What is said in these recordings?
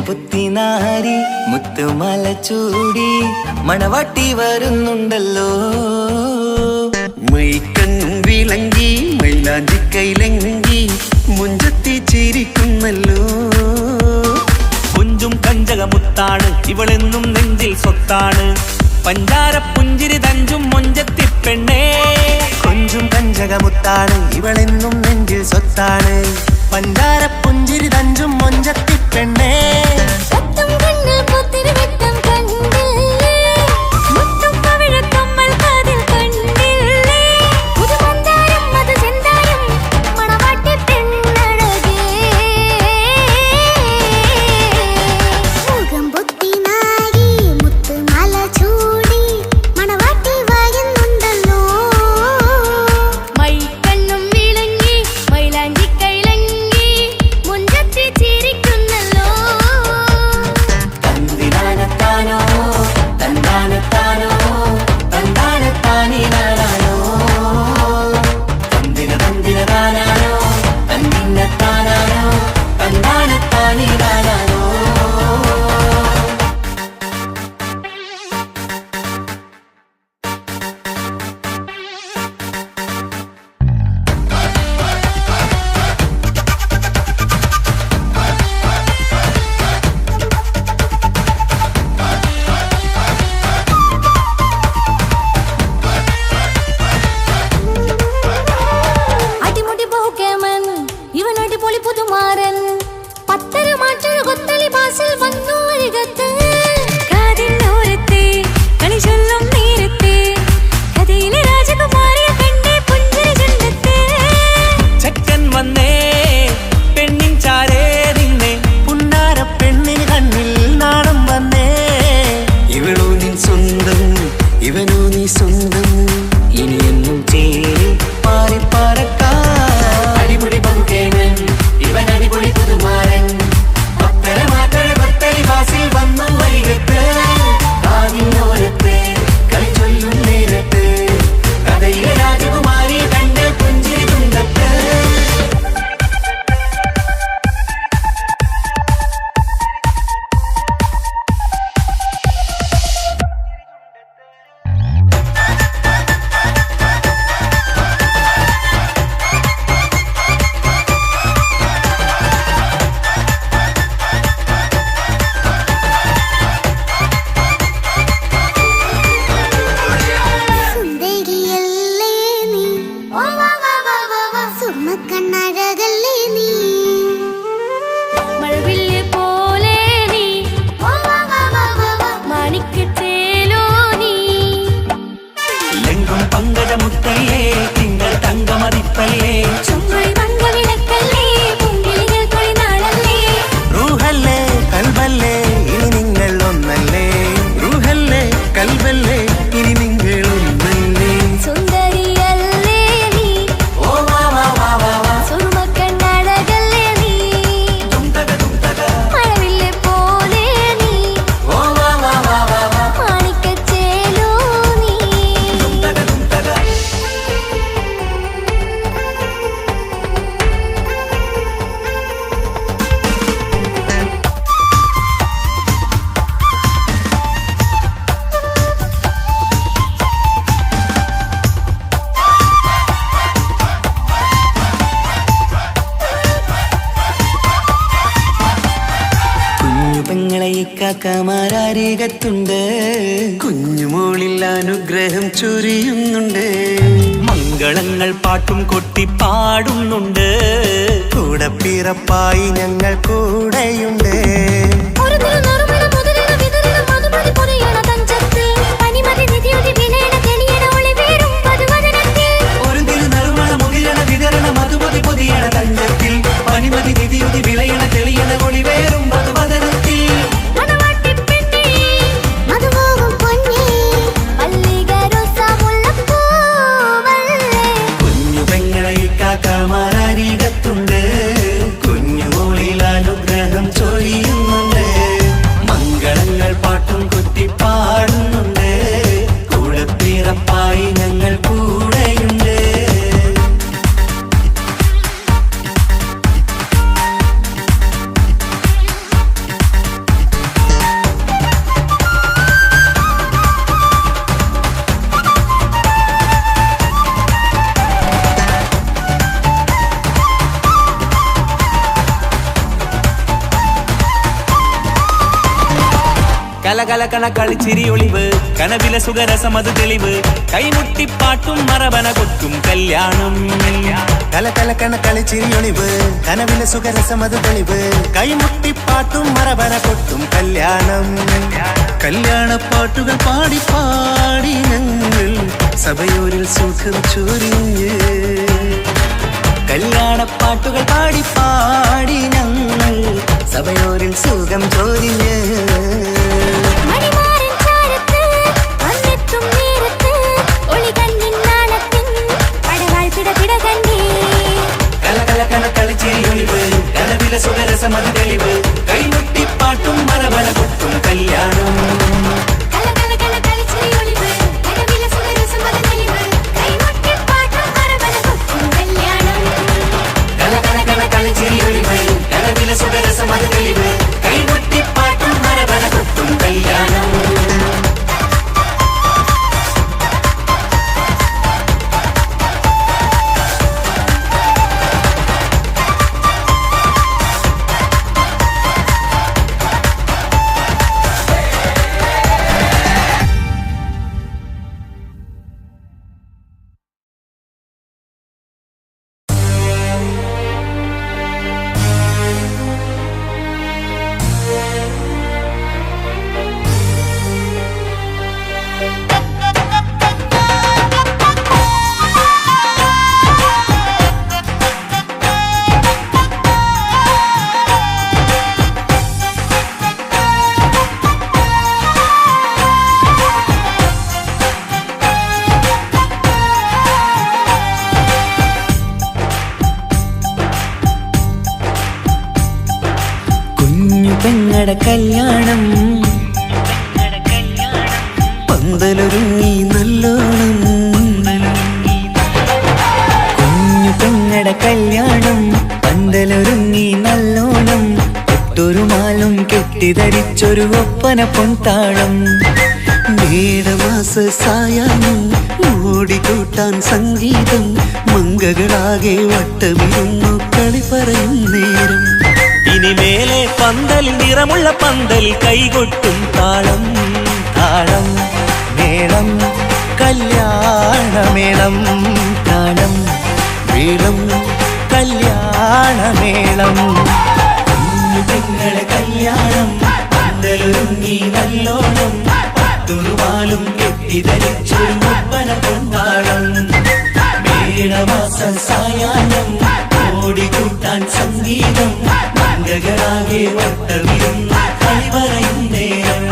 പുത്തിനാരി മുത്തുമല ചൂടി മണവാട്ടി വരുന്നുണ്ടല്ലോ. മൈക്കണ്ണും വിളങ്ങി മൈലാഞ്ചി കൈലങ്കി മുഞ്ചത്തി ചിരിക്കുന്നല്ലോ. കൊഞ്ചും കഞ്ചകമുത്താണ് ഇവളെന്നും നെഞ്ചിൽ സ്വത്താണ്. പഞ്ചാര പുഞ്ചിരി തഞ്ചും മൊഞ്ചത്തി പെണ്ണേ. കൊഞ്ചും കഞ്ചകമുത്താണ് ഇവളെന്നും നെഞ്ചിൽ സ്വത്താണ്. പഞ്ചാര പുഞ്ചിരി തഞ്ചും മൊഞ്ചത്തി പെണ്ണേ. കാക്കമാരരികത്തുണ്ട്. കുഞ്ഞുമോളിൽ അനുഗ്രഹം ചൊരിയുന്നുണ്ട്. മംഗളങ്ങൾ പാട്ടും കൊട്ടി പാടുന്നുണ്ട്. കൂടെ പിറപ്പായി ഞങ്ങൾ കൂടെയുണ്ട്. മധുമതി പൊതിയണ തഞ്ചത്തിൽ പനിമതി നിധിയുതി വിളയണ തെളിയണ ഒളിവേറും കലകലകണ കളിച്ചിരി ഒളിവ് കനവിലെ സുഖരസമത് തെളിവ് കൈമുട്ടിപ്പാട്ടും മറവന കൊട്ടും കല്യാണം കലകലകണ കളിച്ചിരി ഒളിവ് കനവിലെ സുഖരസമത് തെളിവ് കൈമുട്ടിപ്പാട്ടും മറവന കൊട്ടും കല്യാണം കല്യാണപ്പാട്ടുകൾ പാടി പാടി ഞങ്ങൾ സഭയോരിൽ സുഖം ചൊരിഞ്ഞ് കല്യാണപ്പാട്ടുകൾ പാടി പാടി ഞങ്ങൾ സഭയോരിൽ സുഖം ചൊരിഞ്ഞ് സുഖരസമത് തെളിവ് കൈമുട്ടിപ്പാട്ടും മറവന കൊട്ടും കല്യാണം സുഖരസമത് തെളിവ് കൈമുട്ടിപ്പാട്ടും മറവന കൊട്ടും കല്യാണം പെങ്ങടെ കല്യാണം പന്തലൊരുങ്ങി നല്ലോണം കുഞ്ഞു പെങ്ങടെ കല്യാണം പന്തലൊരുങ്ങി നല്ലോണം ഒട്ടൊരു മാലും കെട്ടിധരിച്ചൊരു ഒപ്പന പൊൻതാളം മേടമാസ സായാഹ്നം ഓടിക്കൂട്ടാൻ സംഗീതം മംഗകളാകെ വട്ടമിരുന്നു കളി പറയും നേരം ഇനി മേലെ പന്തൽ നിറമുള്ള പന്തൽ കൈകൊട്ടും താളം താളം മേളം കല്യാണമേളം താളം മേളം കല്യാണമേളം കുഞ്ഞു പെങ്ങളെ കല്യാണം പന്തലൊരുങ്ങി നല്ലോണം പത്തുറുമാലും കെട്ടിധരിച്ചൊരു ഒപ്പന പൊൻതാളം മേടമാസ സായാഹ്നം ഓടിക്കൂട്ടാൻ സംഗീതം മംഗകളാകെ വട്ടമിരുന്ന് കളി പറയും നേരം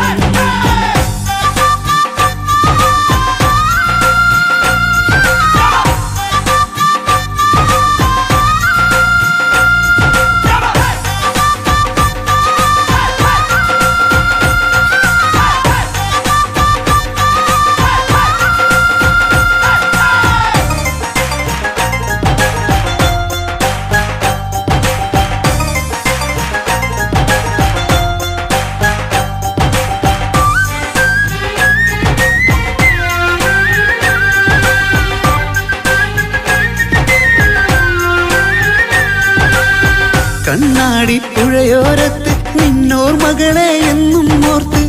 കണ്ണാടി പുഴയോരത്ത് നിന്നോർ മകളെ എന്നും ഓർത്ത്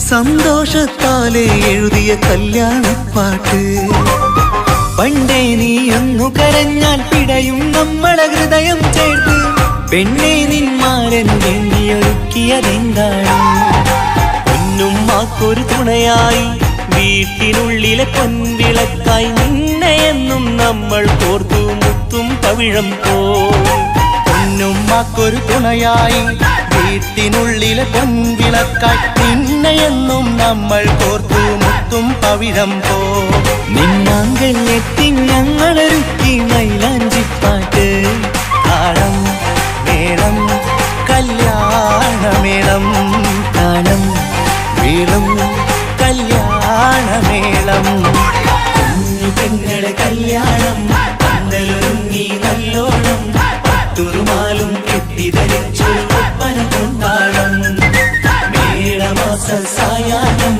സന്തോഷത്താലെ എഴുതിയ കല്യാണപ്പാട്ട് പണ്ടേ നീ ഒന്നു കരഞ്ഞാൽ പിടയും നമ്മളെ ഹൃദയം ചേർത്ത് പെണ്ണെ നിന്മാരൻ വേണ്ടിയൊരുക്കിയതെന്താണ് പൊന്നുമ്മാക്കൊരു തുണയായി വീട്ടിനുള്ളിലെ പൊൻവിളക്കായി നിന്നെയെന്നും നമ്മൾ കോർത്തു മുത്തും പവിഴം പോ പൊന്നുമ്മക്കൊരു തുണയായി വീട്ടിനുള്ളിലെ പൊൻവിളക്കായി നിന്നെയെന്നും നമ്മൾ കോർത്തു മുത്തും പവിഴം പോ നിന്നാങ്കൾ എത്തി ഞങ്ങളൊരുക്കി മൈലാഞ്ചിപ്പാട്ട് താളം മേളം കല്യാണമേളം താളം മേളം കല്യാണമേളം കുഞ്ഞു പെങ്ങളെ കല്യാണം പന്തലൊരുങ്ങി നല്ലോണം പത്തുറുമാലും കെട്ടിധരിച്ചൊരു ഒപ്പന പൊൻതാളം മേടമാസ സായാഹ്നം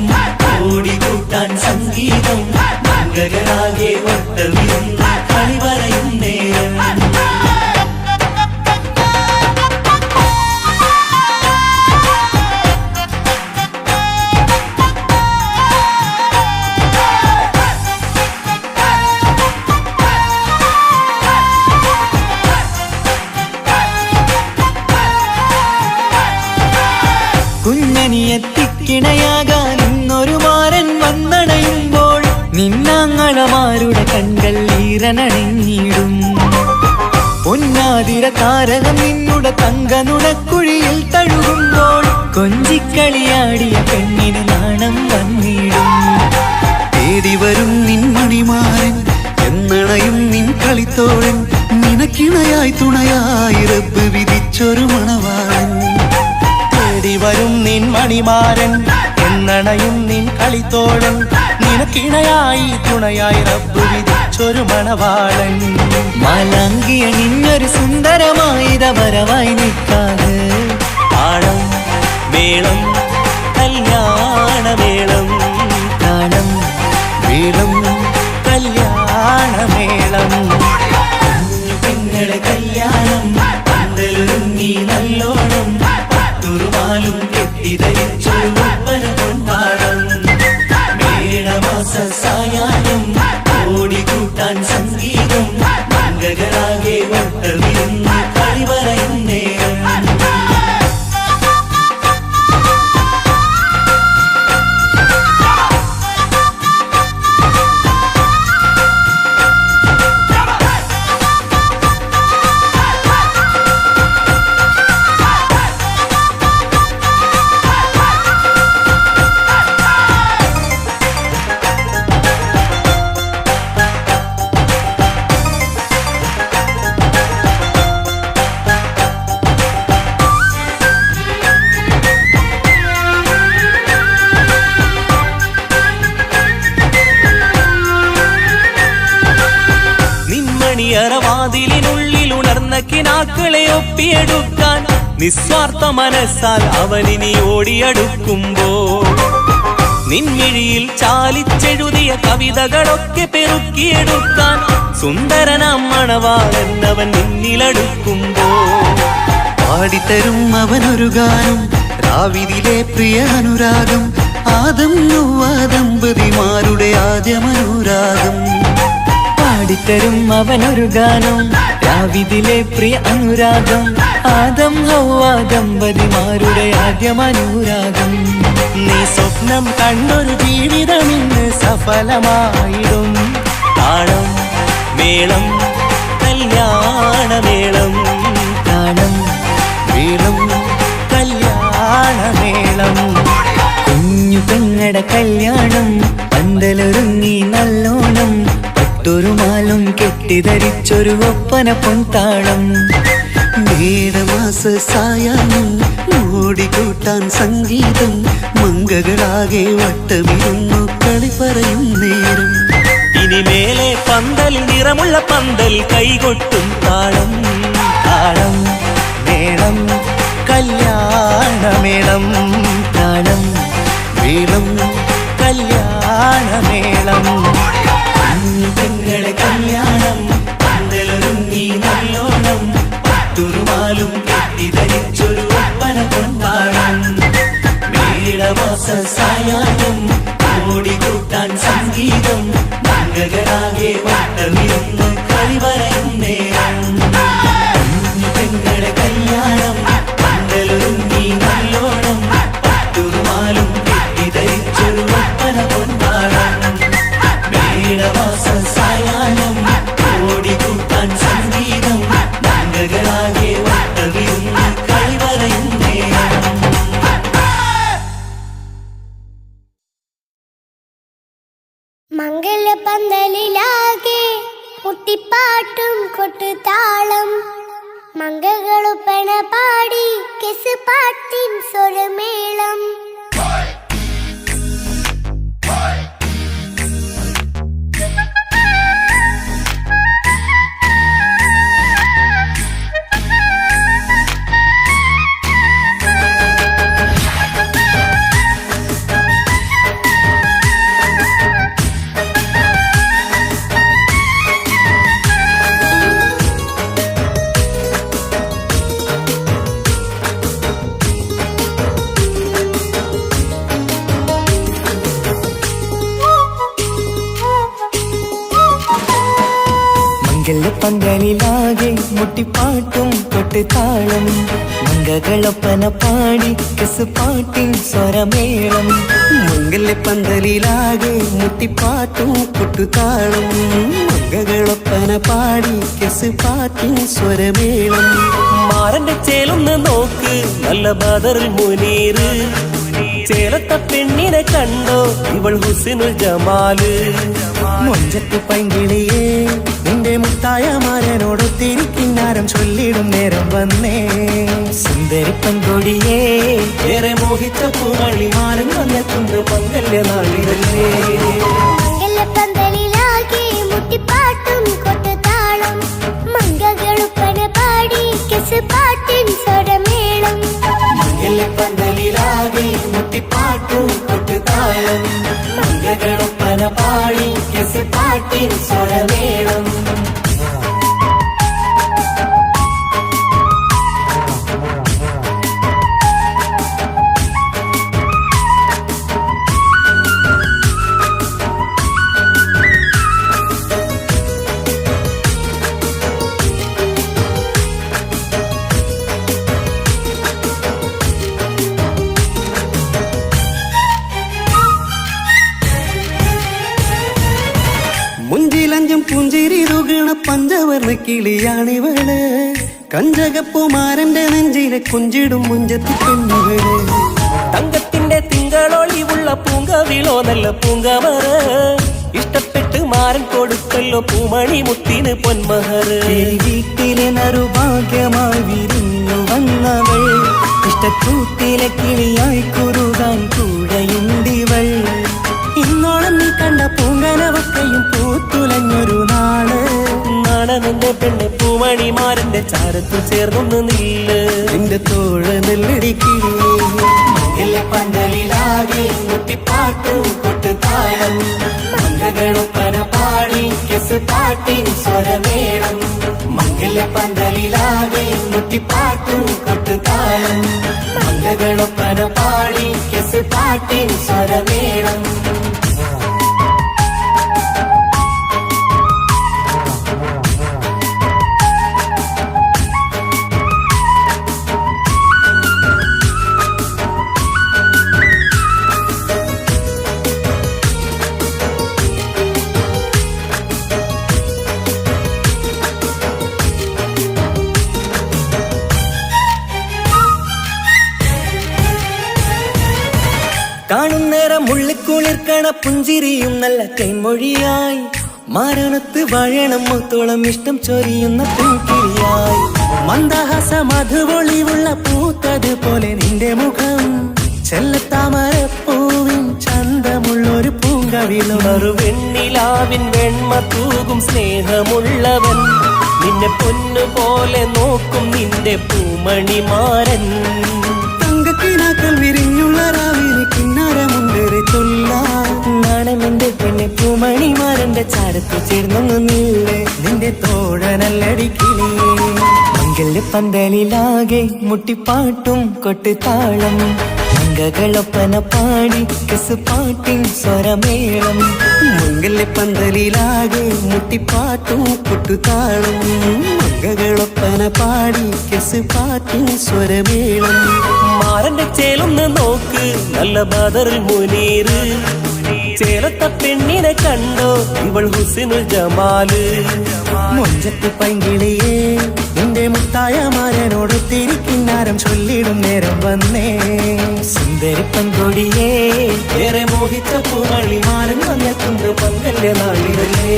ഓടിക്കൂട്ടാൻ സംഗീതം മംഗകളാകെ വട്ടമിരുന്ന് കളി പറയും നേരം ഭാഗ്യമണിയത്തിക്കിണയാകാൻ ഇന്നൊരു മാരൻ വന്നണയുമ്പോൾ നിന്നാങ്ങളമാരുടെ കൺകൾ ഈറനണിഞ്ഞിടും. പൊന്നാതിര താരകം നിന്നുടെ തങ്ക നുണക്കുഴിയിൽ തഴുകുമ്പോൾ കൊഞ്ചിക്കളിയാടിയ പെണ്ണിന് നാണം വന്നിടും. തേടി വരും നിൻ മണിമാരൻ എന്നണയും നിൻ കളിത്തോഴൻ നിനക്കിണയായി തുണയായി റബ്ബ് വിധിച്ചൊരു മണവാളൻ. തേടി വരും നിൻ മണിമാരൻ എന്നണയും നിൻ കളിത്തോഴൻ നിനക്കിണയായി തുണയായി റബ്ബ് വിധിച്ചൊരു മണവാളൻ. മാലാങ്കിയണിഞ്ഞൊരു സുന്ദരമായിത വരവായി നിൽക്കാതെ താളം മേളം കല്യാണമേളം താളം മേളം കല്യാണമേളം പെങ്ങളെ കല്യാണം പന്തലൊരുങ്ങി നല്ലോണം പട്ടുറുമാലും കെട്ടിധരിച്ചൊരു ഒപ്പന കൊണ്ടാടം. മേടമാസ സായാഹ്നം ഓടിക്കൂട്ടാൻ സംഗീതം മംഗളാകെ വട്ടമിരുന്ന് കളി പറയും നേരം. നിന്മണിയറവാതിലിനുള്ളിൽ ഉണർന്ന കിനാക്കളെ ഒപ്പിയെടുക്കാൻ നിസ്വാർത്ഥ മനസ്സാൽ അവനിനി ഓടിയടുക്കുമ്പോൾ നിൻമിഴിയിൽ ചാലിച്ചെഴുതിയ കവിതകളൊക്കെ പെറുക്കിയെടുക്കാൻ സുന്ദരനാം മണവാളൻ അവൻ നിന്നിലടുക്കുമ്പോൾ പാടിത്തരും അവനൊരു ഗാനം രാവിതിലെ പ്രിയ അനുരാഗം ആദം നൊവ്വ ദമ്പതിമാരുടെ ആദ്യമനുരാഗം. പാടിത്തരും അവനൊരു ഗാനം രാവിതിലെ പ്രിയ അനുരാഗം ആദം ഹൗവ ദമ്പതിമാരുടെ ആദ്യമനുരാഗം. നീ സ്വപ്നം കണ്ടൊരു ജീവിതം ഇന്ന് സഫലമായിടും. താളം മേളം കല്യാണമേളം താളം മേളം കല്യാണമേളം കുഞ്ഞു പെങ്ങടെ കല്യാണം പന്തലൊരുങ്ങി നല്ലോണം പട്ടുറുമാലും കെട്ടിധരിച്ചൊരു ഒപ്പന പൊൻതാളം. മേടമാസ സായാഹ്നം ഓടിക്കൂട്ടാൻ സംഗീതം മംഗളാകെ വട്ടമിരുന്നു കളി പറയും നേരം. ഇനിമേലെ പന്തൽ നിറമുള്ള പന്തൽ കൈകൊട്ടും താളം താളം മേളം കല്യാണമേളം താളം മേളം കല്യാണമേളം. പെങ്ങളെ കല്യാണം പന്തലൊരുങ്ങി നല്ലോണം പട്ടുറുമാലും കെട്ടിധരിച്ചൊരു ഒപ്പന കൊണ്ടാടം. മേടമാസ സായാഹ്നം ഓടിക്കൂട്ടാൻ സംഗീതം മംഗളാകെ വട്ടമിരുന്ന് കളി പറയും നേരം. പെങ്ങളെ കല്യാണം പന്തലൊരുങ്ങി നല്ലോണം പട്ടുറുമാലും കെട്ടിധരിച്ചൊരു ഒപ്പന കൊണ്ടാടം. മേടമാസ സായാഹ്നം ഓടിക്കൂട്ടാൻ സംഗീതം മംഗളാകെ വട്ടമിരുന്ന് കളി പറയും നേരം. മംഗളപന്തലിലാകെ മുട്ടിപ്പാട്ടും കൊട്ടുതാളം മംഗളുപ്പണ പാടി കെസ് പാട്ടിൻ സ്വരമേളം. പന്തലിലാകെ മുട്ടിപ്പാട്ടും കൊട്ടുതാളം മംഗകളൊപ്പന പാടി കെസുപാട്ടിൻ സ്വരമേളം മംഗല്യപ്പന്തലിലാകെ മുട്ടിപ്പാട്ടും കൊട്ടുതാളം മംഗകളൊപ്പന പാടി കെസുപാട്ടിൻ സ്വരമേളം മാരന്റെ ചേലൊന്ന് നോക്ക് നല്ല ബദറിൽ മുനീറ് ചേലത്ത പെണ്ണിനെ കണ്ടോ ഇവൾ ഹുസിനുൽ ജമാല് മുഞ്ചത്ത് പൈങ്കിളിയേ നിന്റെ മുത്തായ മാരനോടൊത്തിരിക്കിന്നാരം ചൊല്ലിടും നേരം വന്നേ സുന്ദരി പെൺകൊടിയേ ഏറെ മോഹിച്ച പൂമണിമാരൻ വന്നെത്തുന്ന മംഗല്യ നാളിതല്ലേ മംഗലപ്പന്തലിലാകെ മുട്ടിപ്പാട്ടും കൊട്ടുതാളം മംഗകളുപ്പന പാടി കെസുപാട്ടിൻ സ്വരമേളം മംഗല്യപ്പന്തലിലാകെ മുട്ടിപ്പാട്ടും കൊട്ടുതാളം മംഗളൊപ്പന പാടി കെസുപാട്ടിൻ സ്വരമേളം മുഞ്ചിലഞ്ചും പുഞ്ചിരി തുകണ പഞ്ചവർണ്ണ കിളിയാണിവള് കഞ്ചകപ്പുമാരന്റെ നെഞ്ചിലെ കൊഞ്ചിടും മുഞ്ചത്തി പെണ്ണുകള് തങ്കത്തിന്റെ തിങ്കളൊളിവുള്ള പൂങ്കവിളോ നല്ല പൂങ്കമറ ഇഷ്ടപ്പെട്ട് മാരൻ കൊടുക്കല്ലോ പൂമണി മുത്തിന് പൊന്മഹറ് വീട്ടിലെ നറുഭാഗ്യമായി വിരിഞ്ഞു വന്നവൾ ഇഷ്ടക്കൂട്ടിലെ കിളിയായി കുറുകാൻ കൂടെയുണ്ടിവൾ ഇന്നോളം നീ കണ്ട പൂങ്കനവക്കയും പൂത്തുലഞ്ഞൊരു നാള് നാണനെന്റെ പെണ്ണ് പൂമണിമാരന്റെ ചാരത്തു ചേർന്നൊന്ന് നില്ല് നിന്റെ തോഴ നെല്ലടിക്കില്ലേ മംഗല്യപ്പന്തലിലാകെ മുട്ടിപ്പാട്ടും കൊട്ടുതാളം മംഗളൊപ്പന പാടി കെസുപാട്ടിൻ സ്വരമേളം മംഗല്യപ്പന്തലിലാകെ മുട്ടിപ്പാട്ടും കൊട്ടുതാളം മംഗളൊപ്പന പാടി കെസുപാട്ടിൻ സ്വരമേളം കാണുന്നേരം ഉള്ളിക്കുളിർക്കണ പുഞ്ചിരിയും നല്ല കൈമൊഴിയായി മാരണത്ത് വാഴണം മുത്തോളം ഇഷ്ടം ചൊരിയുന്ന പൂക്കിരിയായി മന്ദഹാസ മധുപൊളിവുള്ള പൂത്തതുപോലെ നിന്റെ മുഖം ചെല്ലത്താമരപ്പൂവിൻ ചന്തമുള്ളൊരു പൂങ്കവിളും വെണ്ണിലാവിൻ വെണ്മ തൂകും സ്നേഹമുള്ളവൻ നിന്നെ പൊന്നുപോലെ നോക്കും നിന്റെ പൂമണിമാരൻ തങ്കക്കിനാക്കൾ വിരിഞ്ഞുള്ള രാവിലെ കിന്നാരമുണ്ടേറെ ചൊല്ലാൻ നാണമെന്റെ പെണ്ണെ പൂമണിമാരന്റെ ചാരത്ത് ചേർന്നൊന്നു നില്ലേ നിന്റെ തോഴനല്ലടിക്കിളിയേ മംഗല്യപ്പന്തലിലാകെ മുട്ടിപ്പാട്ടും കൊട്ടുതാളം മംഗകളൊപ്പന പാടി കെസുപാട്ടിൻ സ്വരമേളം മംഗല്യപ്പന്തലിലാകെ മുട്ടിപ്പാട്ടും കൊട്ടുതാളം മംഗകളൊപ്പന പാടി കെസുപാട്ടിൻ സ്വരമേളം മാരന്റെ ചേലൊന്ന് നോക്ക് നല്ല ബദറിൽ മുനീറ് ചേലത്ത പെണ്ണിനെ കണ്ടോ ഇവൾ ഹുസിനുൽ ജമാല് മുഞ്ചത്ത് പൈങ്കിളിയേ നിന്റെ മുത്തായ മാരനോടൊത്തിരിക്കിന്നാരം ചൊല്ലിടും നേരം വന്നേ സുന്ദരി പെൺകൊടിയേ ഏറെ മോഹിച്ച പൂമണിമാരൻ വന്നെത്തുന്ന മംഗല്യ നാളിതല്ലേ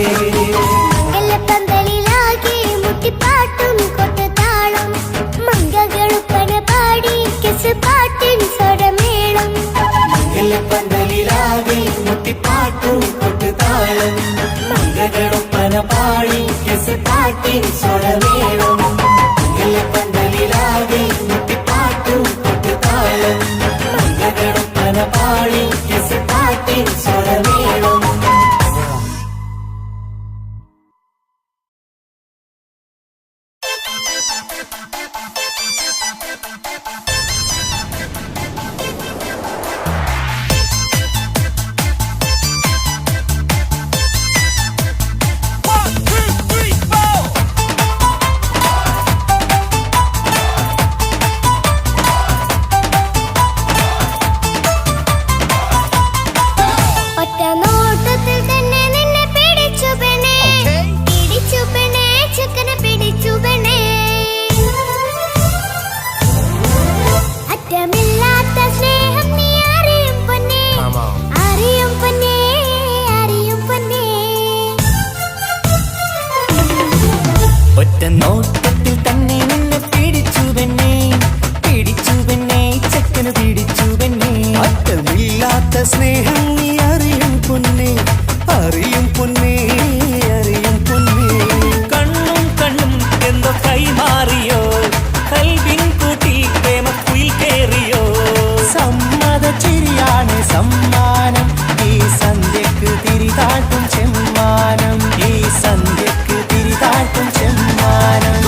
മംഗലപ്പന്തലിലാകെ മുട്ടിപ്പാട്ടും കൊട്ടുതാളം മംഗകളുപ്പന പാടി കെസുപാട്ടിൻ സ്വരമേളം മംഗല്യപ്പന്തലിലാകെ മുട്ടിപ്പാട്ടും കൊട്ടുതാളം മംഗളൊപ്പന പാടി കെസുപാട്ടിൻ സ്വരമേളം മംഗല്യപ്പന്തലിലാകെ മുട്ടിപ്പാട്ടും കൊട്ടുതാളം മംഗളൊപ്പന പാടി കെസുപാട്ടിൻ സ്വരമേളം സ്നേഹം നീ അറിയും പൊന്നേ, അറിയും പൊന്നേ, അറിയും പൊന്നേ. കണ്ണും കണ്ണും എന്തോ കൈമാറിയോ, കൽവിൻ കൂട്ടിൽ പ്രേമക്കുയിൽ കേറിയോ. സമ്മത ചിരിയാണ് സമ്മാനം, ഈ സന്ധ്യക്ക് തിരിതാട്ടും ചെമ്മാനം, ഈ സന്ധ്യക്ക് തിരിതാട്ടും ചെമ്മാനം.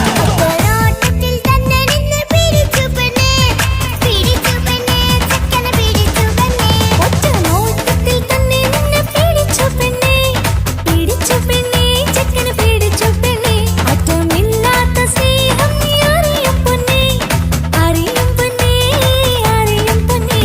ഒരോട്ടത്തിൽ തന്നെ നിന്നെ പിടിച്ചു പെണ്ണേ, പിടിച്ചു പെണ്ണേ, ചെക്കനെ പിടിച്ചു പെണ്ണേ. ഒറ്റ നോട്ടത്തിൽ തന്നെ നിന്നെ പിടിച്ചു പെണ്ണേ, പിടിച്ചു പെണ്ണേ, ചെക്കനെ പിടിച്ചു പെണ്ണേ. അറ്റമില്ലാത്ത സ്നേഹം നീ അറിയും പൊന്നേ, അറിയും പൊന്നേ, അറിയും പൊന്നേ.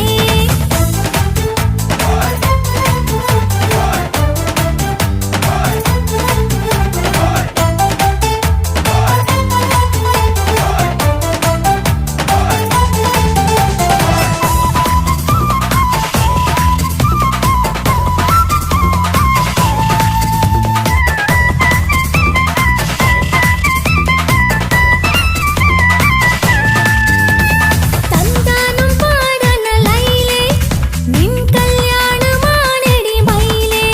തന്താനം പാടന ലൈലേ, നിൻ കല്യാണമാണെടി മൈലേ.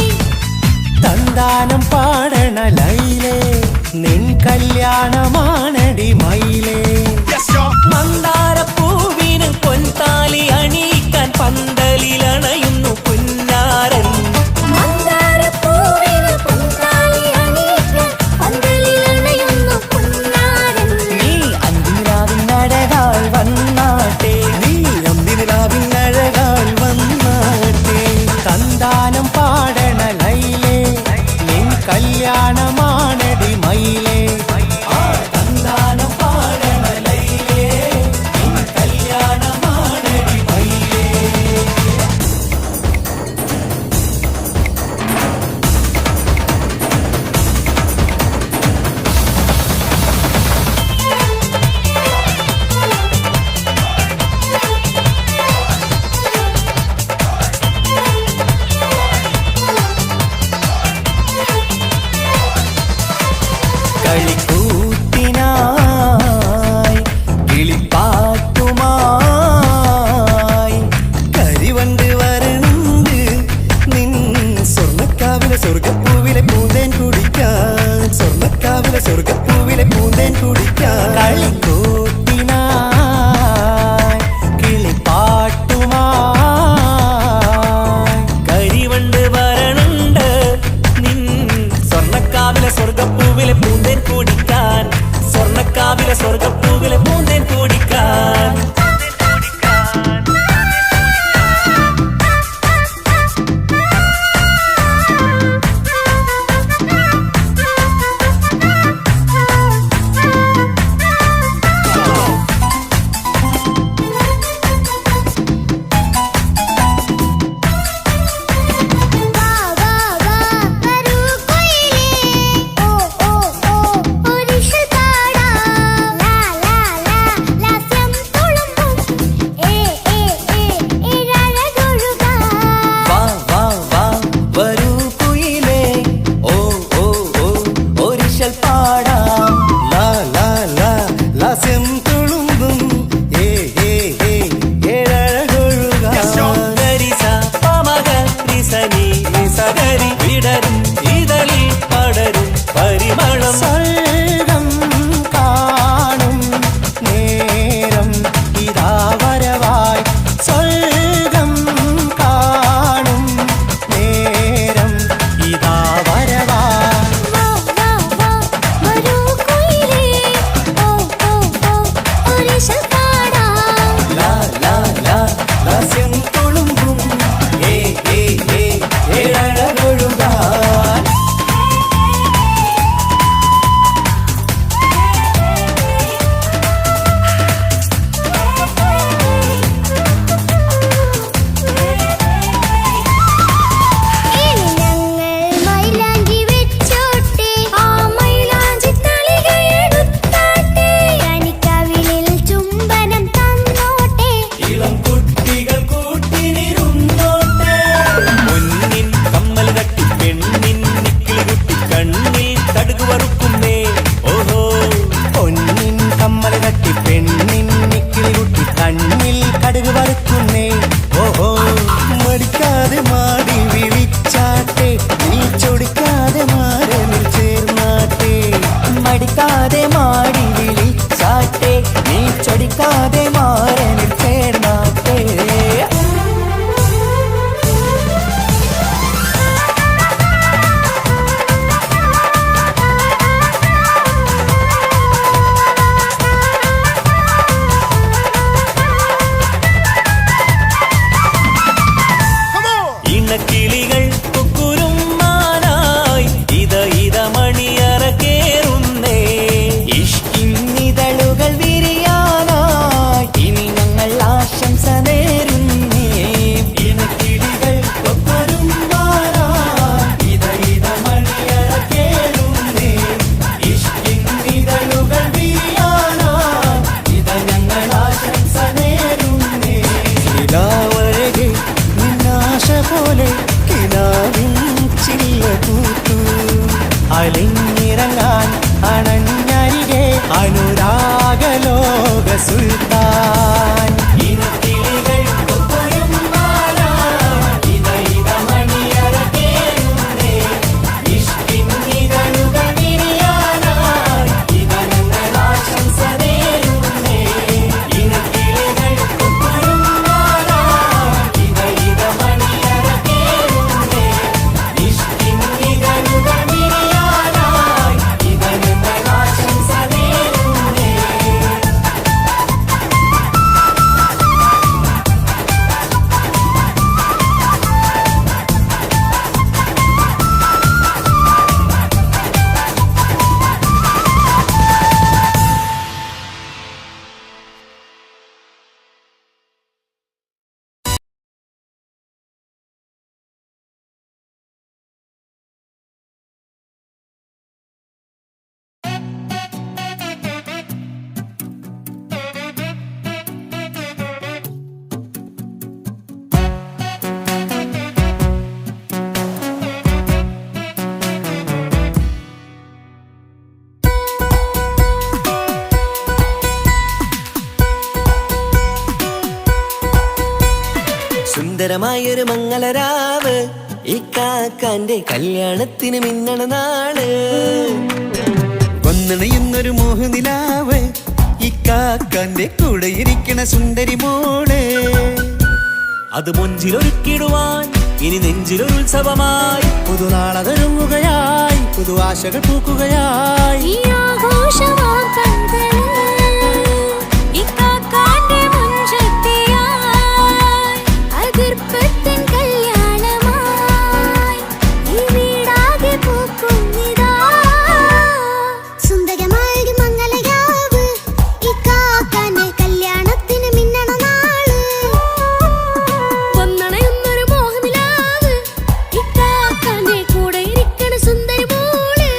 തന്താനം പാടണ ലൈലേ, നിൻ കല്യാണമാണടി മയിലേ. മന്ദാരപ്പൂവിന് പൊൻതാലി അണിയിക്കാൻ പന്തലിലണയുന്നു പുന്നാരൻ. മന്ദാരപ്പൂവിന് പൊൻതാലി അണിയിക്കാൻ പന്തലിലണയുന്നു പൊന്നാരൻ. നീ അന്തിരാവിനഴകാൽ വന്നാട്ടെ, നീ അന്തിനിലാവിൻ അഴകാൽ വന്നാട്ടെ. തന്താനം പാടണ ലൈലേ, നിൻ കല്യാണമാണടി മയിലേ. തന്താനം പാടണ ലൈലേ, നിൻ കല്യാണമാണടി മയിലേ. കളിക്കൂത്തിനായി കിളിപ്പാട്ടുമായി കരിവണ്ട് വരണ്ട് നിൻ സ്വർണ്ണക്കാവിലെ സ്വർഗപ്പൂവിലെ പൂന്തേൻ കുടിക്കാൻ, സ്വർണ്ണക്കാവിലെ സ്വർഗപ്പൂവിലെ പൂന്തേൻ കുടിക്കാൻ. കളിക്കൂത്തിനായി കിളിപ്പാട്ടുമായി കരിവണ്ട് വരണുണ്ട് നിൻ സ്വർണ്ണക്കാവിലെ സ്വർഗപ്പൂവിലെ പൂന്തേൻ കുടിക്കാൻ, സ്വർണ്ണക്കാവിലെ സ്വർഗപ്പൂവിലെ പൂന്തേൻ കുടിക്കാൻ. വാ വാ വാ വരൂ കൊയിലേ, ഓ ഓ ഓ ഒരിഷൽ പാടാം. ലാ ലാ ലാ ലാസ്യം തുളുമ്പും, ഏ ഏ ഏ ഏഴഴകൊഴുകാം. വാ വാ വാ വരൂ കുയിലേ, ഓ ഓ ഓ ഒരിശൽ പാടാം. ലാ ലാ ലാ ലാസ്യം തുളുമ്പും, ഏ ഏ ഏ ഏഴഴകൊഴുകാൻ. ഗരിസ പമഗ റിസനി റിസഗരി വിടരും ഇതളിൽ പടരും പരിമളം. സ്വർഗം കാണും നേരം ഇതാ വരവായി, സ്വർഗം കാണും നേരം ഇതാ വരവായി. വാ വാ വാ വരൂ കൊയിലേ, ഓ ഓ ഓ ഒരിഷൽ പാടാം. ലാ ലാ ലാ ലാസ്യം തുളുമ്പും, ഏ ഏ ഏ ഏഴഴകൊഴുകാൻ. ഇനി ഞങ്ങൾ മൈലാഞ്ചി വെച്ചോട്ടെ, ആ മൈലാഞ്ചി തളികയെടുത്താട്ടെ. കണിക്കവിളിൽ ചുംബനം തന്നോട്ടെ, ഇളം കുട്ടികൾ കൂട്ടിനിരുന്നോട്ടെ. പൊന്നിൻ കമ്മൽ തട്ടി പെണ്ണിൻ നിക്കിളി കുട്ടി കണ്ണിൽ കടുക് വറുക്കുന്നേ. ഓഹോ പൊന്നിൻ കമ്മൽ തട്ടി പെണ്ണിൻ നിക്കിളി കുട്ടി കണ്ണിൽ കടുക് വറുക്കുന്നേ. ഓഹോ മടിക്കാതെ മറക്കാതെ മാറനിൽ ചേർന്നാട്ടെ. ഇണക്കിളികൾ കുക്കുരുമാനായി ഇത മണിയറ കേറുന്നേ. ഇഷ്കിന്നിതളുകൾ വിരിയാനായി ഇനി ഞങ്ങൾ ആശംസ നേരുന്നേ. ഇണക്കിളികൾ കൊപ്പരുമാറായി ഇത മണിയറ കേറുന്നേ. ഇഷ്കിന്നിതളുകൾ വീഴാനായി ഇത ഞങ്ങൾ ആശംസ നേരുന്നേ. നിലാവഴകെ നിന്നാശ പോലെ കിനാവിൻ ചില്ല പൂത്തു. അലിഞ്ഞിറങ്ങാൻ അണഞ്ഞരികെ അനുരാഗലോക സുൽത്താൻ. ഇണക്കിളികൾ കൊപ്പരുമാറായി ഇത മണിയറ കേറുന്നേ. ഇഷ്കിന്നിതളുകൾ വീഴാനായി ഇത ഞങ്ങൾ ആശംസ നേരുന്നേ. ഇണക്കിളികൾ കൊപ്പരുമാറായി ഇത മണിയറ കേറുന്നേ. ഇഷ്കിന്നിതളുകൾ വീഴാനായി ഇത ഞങ്ങൾ ആശംസ നേരുന്നേ. സുന്ദരമായൊരു മംഗളരാവ് ഇക്കാക്കാന്റെ കല്യാണത്തിന് മിന്നണ നാള്. വന്നണയുന്നൊരു മോഹനിലാവ് ഇക്കാക്കാന്റെ കൂടെ ഇരിക്കണ സുന്ദരി മോള്. അത് മൊഞ്ചിലൊരുക്കിടുവാൻ ഇനി നെഞ്ചിലൊരു ഉത്സവമായി. പുതുനാളതൊരുങ്ങുകയായി പുതുആശകൾ പൂക്കുകയായി. ഈ ആഘോഷമാക്കന്തല് ഇക്കാക്കാന്റെ മുഞ്ചത്തിയായി അതിർപ്പത്തിൻ കല്യാണമായി ഈ വീടാകെ പൂക്കുന്നിതാ. സുന്ദരമായൊരു മംഗളയാവ് ഇക്കാക്കാന്റെ കല്യാണത്തിന് മിന്നണ നാള്. വന്നണയുന്നൊരു മോഹനിലാവ് ഇക്കാക്കാന്റെ കൂടെ ഇരിക്കണ സുന്ദരി മോള്.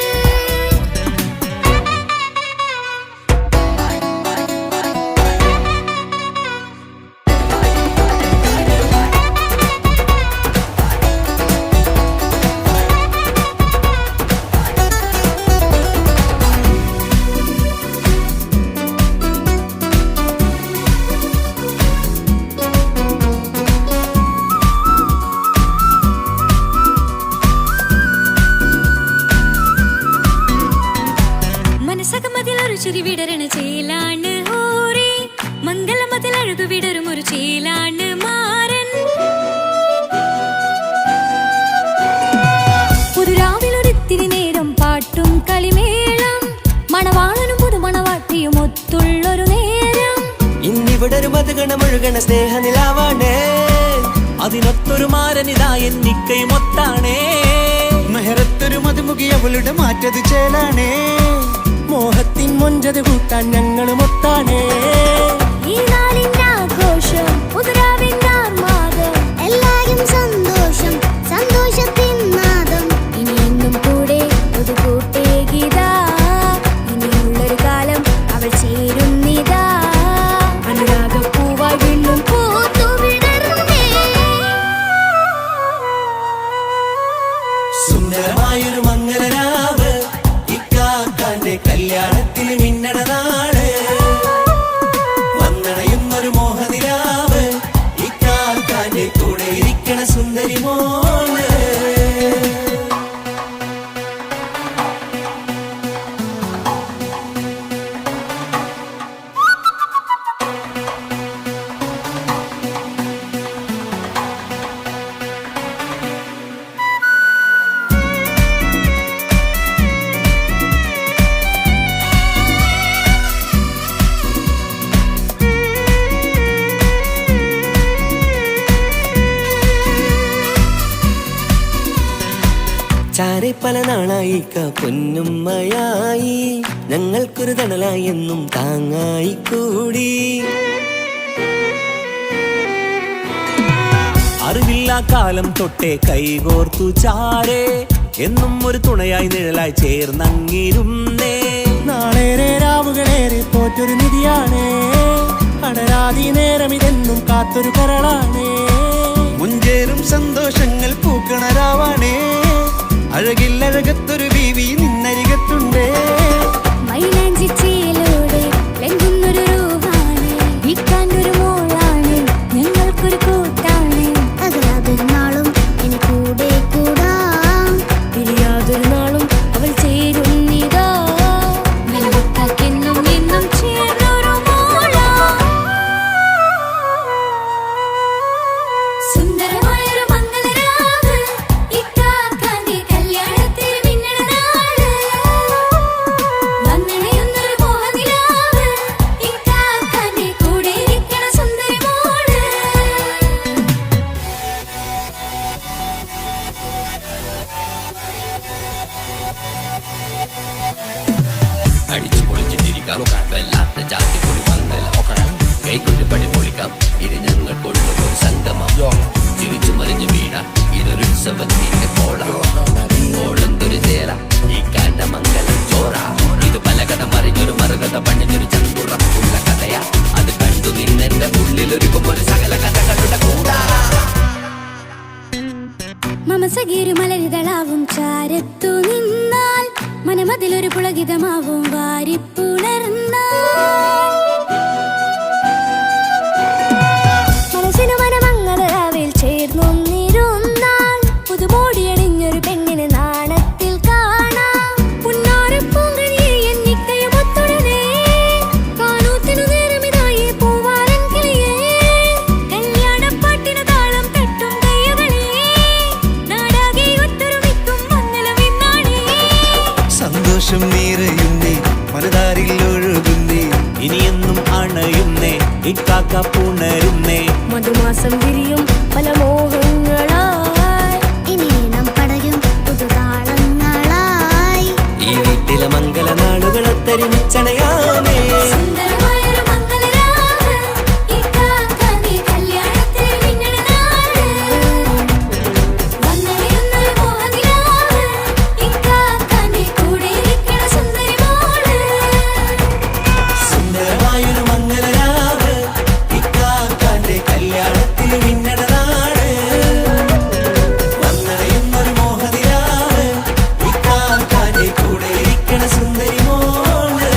മനസ്സകമതിലൊരു ചിരി വിടരണ ചേലാണ് ഹോറി. മംഗളമതിലഴകു വിടരും ഒരു ചേലാണ് മാരൻ. പുതുരാവിലൊരിത്തിരി നേരം പാട്ടും കളിമേളം മണവാളനും പുതുമണവാട്ടിയും ഒത്തുള്ളൊരു നേരം. ഇന്നിവിടെ ഒരു മധുഗണമൊഴുകണ സ്നേഹനിലാവാണ്. അതിനൊത്തൊരു മാരനിതാ എന്നിക്കൈമൊത്താണേ. മെഹറത്തൊരു മധുമുഖി അവളുടെ മാറ്റത് ചേലാണേ. മോഹത്തിൻ മൊഞ്ചത് കൂട്ടാൻ ഞങ്ങളും ഒത്താണേ. ഈ നാളിന്റെ ആഘോഷം പുതുരാവിന്റെ ആർമാദം എല്ലാരും സന്തോഷം സന്തോഷത്തിൻ നാദം. ഇനിയെന്നും കൂടെ പുതുകൂട്ടേ ഗീതാ ഇനിയുള്ളൊരു കാലം അവൾ ചേരുന്നിതാ. അനുരാഗപ്പൂവായി വീണ്ടും പൂത്തു വിടർന്നേ. സുന്ദരമായൊരു മംഗളരാവ് ഇക്കാക്കാന്റെ കല്യാണത്തിന് മിന്നണ നാള്. വന്നണയുന്നൊരു മോഹനിലാവ് ചാരെ പല നാളായി പൊന്നുമ്മയായി ഞങ്ങൾക്കൊരു തണലായി എന്നും താങ്ങായി കൂടി. അറിവില്ലാ കാലം തൊട്ടേ കൈകോർത്തു ചാരേ എന്നും ഒരു തുണയായി നിഴലായി ചേർന്നങ്ങിരുന്നേ. നാളേറെ രാവുകളേറെ പോറ്റൊരു നിധിയാണേ, അടരാതി നേരം ഇതെന്നും കാത്തൊരു കരളാണേ. മുഞ്ചേറും സന്തോഷങ്ങൾ പൂക്കണരാവാണേ, അഴകില്ലഴകത്തൊരു ബീവി നിന്നരികത്തുണ്ടേ. മൈലാഞ്ചി ചേലോടെ ലംഘുന്നൊരു രൂപാണ്, വിൽക്കാനൊരു മോളാണ്, ഞങ്ങൾക്കൊരു കൂട്ടാണ്. അകലാതൊരു നാളും ഇനി കൂടെ കൂടാം, പിരിയാതൊരു നാളും അവൾ ചേരുന്നിതാ. വെള്ളക്കാക്കെന്നും എന്നും ചേർന്നൊരു മോളാ. സുന്ദരമായൊരു മംഗളരാവ്, ഇക്കാക്കാന്റെ കല്യാണത്തിന് മിന്നണ നാള്. വന്നണയുന്നൊരു മോഹനിലാവ്, ഇക്കാക്കാന്റെ കൂടെ ഇരിക്കണ സുന്ദരി മോള്. അടിച്ചു പൊളിച്ചിട്ടിരിക്കാം, വല്ലാത്ത ജാതി പൊളി പന്തല ഒക്കണം, കൈകൊണ്ട് പടി പൊളിക്കാം, ഇത് ഞങ്ങൾ കൊണ്ടുപോയി സംഗമം. ചിരിച്ചു മറിഞ്ഞു വീണ ഇതൊരു ഉത്സവത്തിന്റെ ഓളന്തൊരു ചേര ഈ കാണ്ട മംഗലം ചോറ. ഇത് പലകഥ മറിഞ്ഞൊരു മറുകഥ പണിഞ്ഞൊരു ചന്തുറപ്പുള്ള കഥയാ, അത് കണ്ടു നിന്നെന്റെ ഉള്ളിലൊരുക്കുമ്പോൾ സകല കഥകളുടെ കൂടാ. മമസഗീരു മലരിതളാവും ചാരത്തു നിന്നാൽ, മനമതിലൊരു പുളകിതമാവും വാരിപ്പുണർന്നാൽ. മനസ്സിനു മനമങ്ങലാവിൽ ചേർന്നൊന്നിരുന്നാൽ, പുതുമോടിയണിഞ്ഞൊരു പെണ്ണിന് നാണത്തിൽ കാണാം. പുന്നാരപ്പൂങ്കനിയെ എന്നിക്കയുമൊത്തുടനെ, കാനൂത്തിനു നേരമിതായി പൂവാലൻ കിളിയേ. കല്യാണപ്പാട്ടിന് താളം തട്ടും കയ്യുകളേ, നാടാകെ ഒത്തൊരുമിക്കും മംഗളമിന്നാണേ. സന്തോഷം നിറയുന്നേ, മനതാരിൽ ഒഴുകുന്നേ, ഇനിയെന്നും അണയുന്നേ, ഇക്കാക്ക പുണരുന്നേ. മധുമാസം വിരിയും പല മോഹങ്ങളായി, ഇനി നാം പടയും പുതുതാളങ്ങളായി. ഈ വീട്ടിലെ മംഗള നാളുകളൊത്തരിച്ചണയാമേ. സുന്ദരമായൊരു മംഗളരാവ്, ഇക്കാക്കാന്റെ കല്യാണത്തിന് മിന്നണ നാള്. വന്നണയുന്നൊരു മോഹനിലാവ്, ഇക്കാക്കാന്റെ കൂടെ ഇരിക്കണ സുന്ദരി മോള്. സുന്ദരമായൊരു മംഗളരാവ്, ഇക്കാക്കാന്റെ കല്യാണത്തിന് മിന്നണ നാള്. വന്നണയുന്നൊരു മോഹനിലാവ്, ഇക്കാക്കാന്റെ കൂടെ ഇരിക്കണ സുന്ദരി മോള്.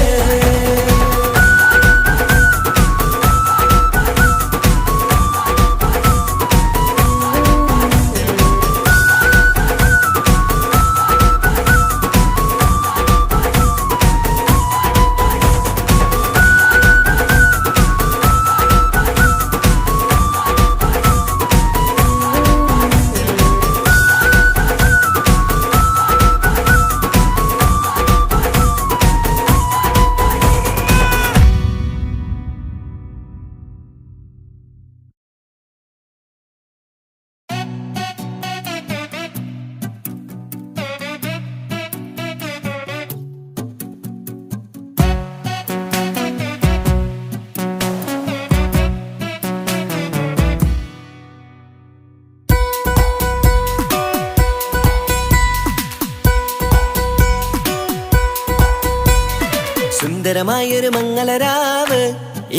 സുന്ദരമായൊരു മംഗളരാവ്,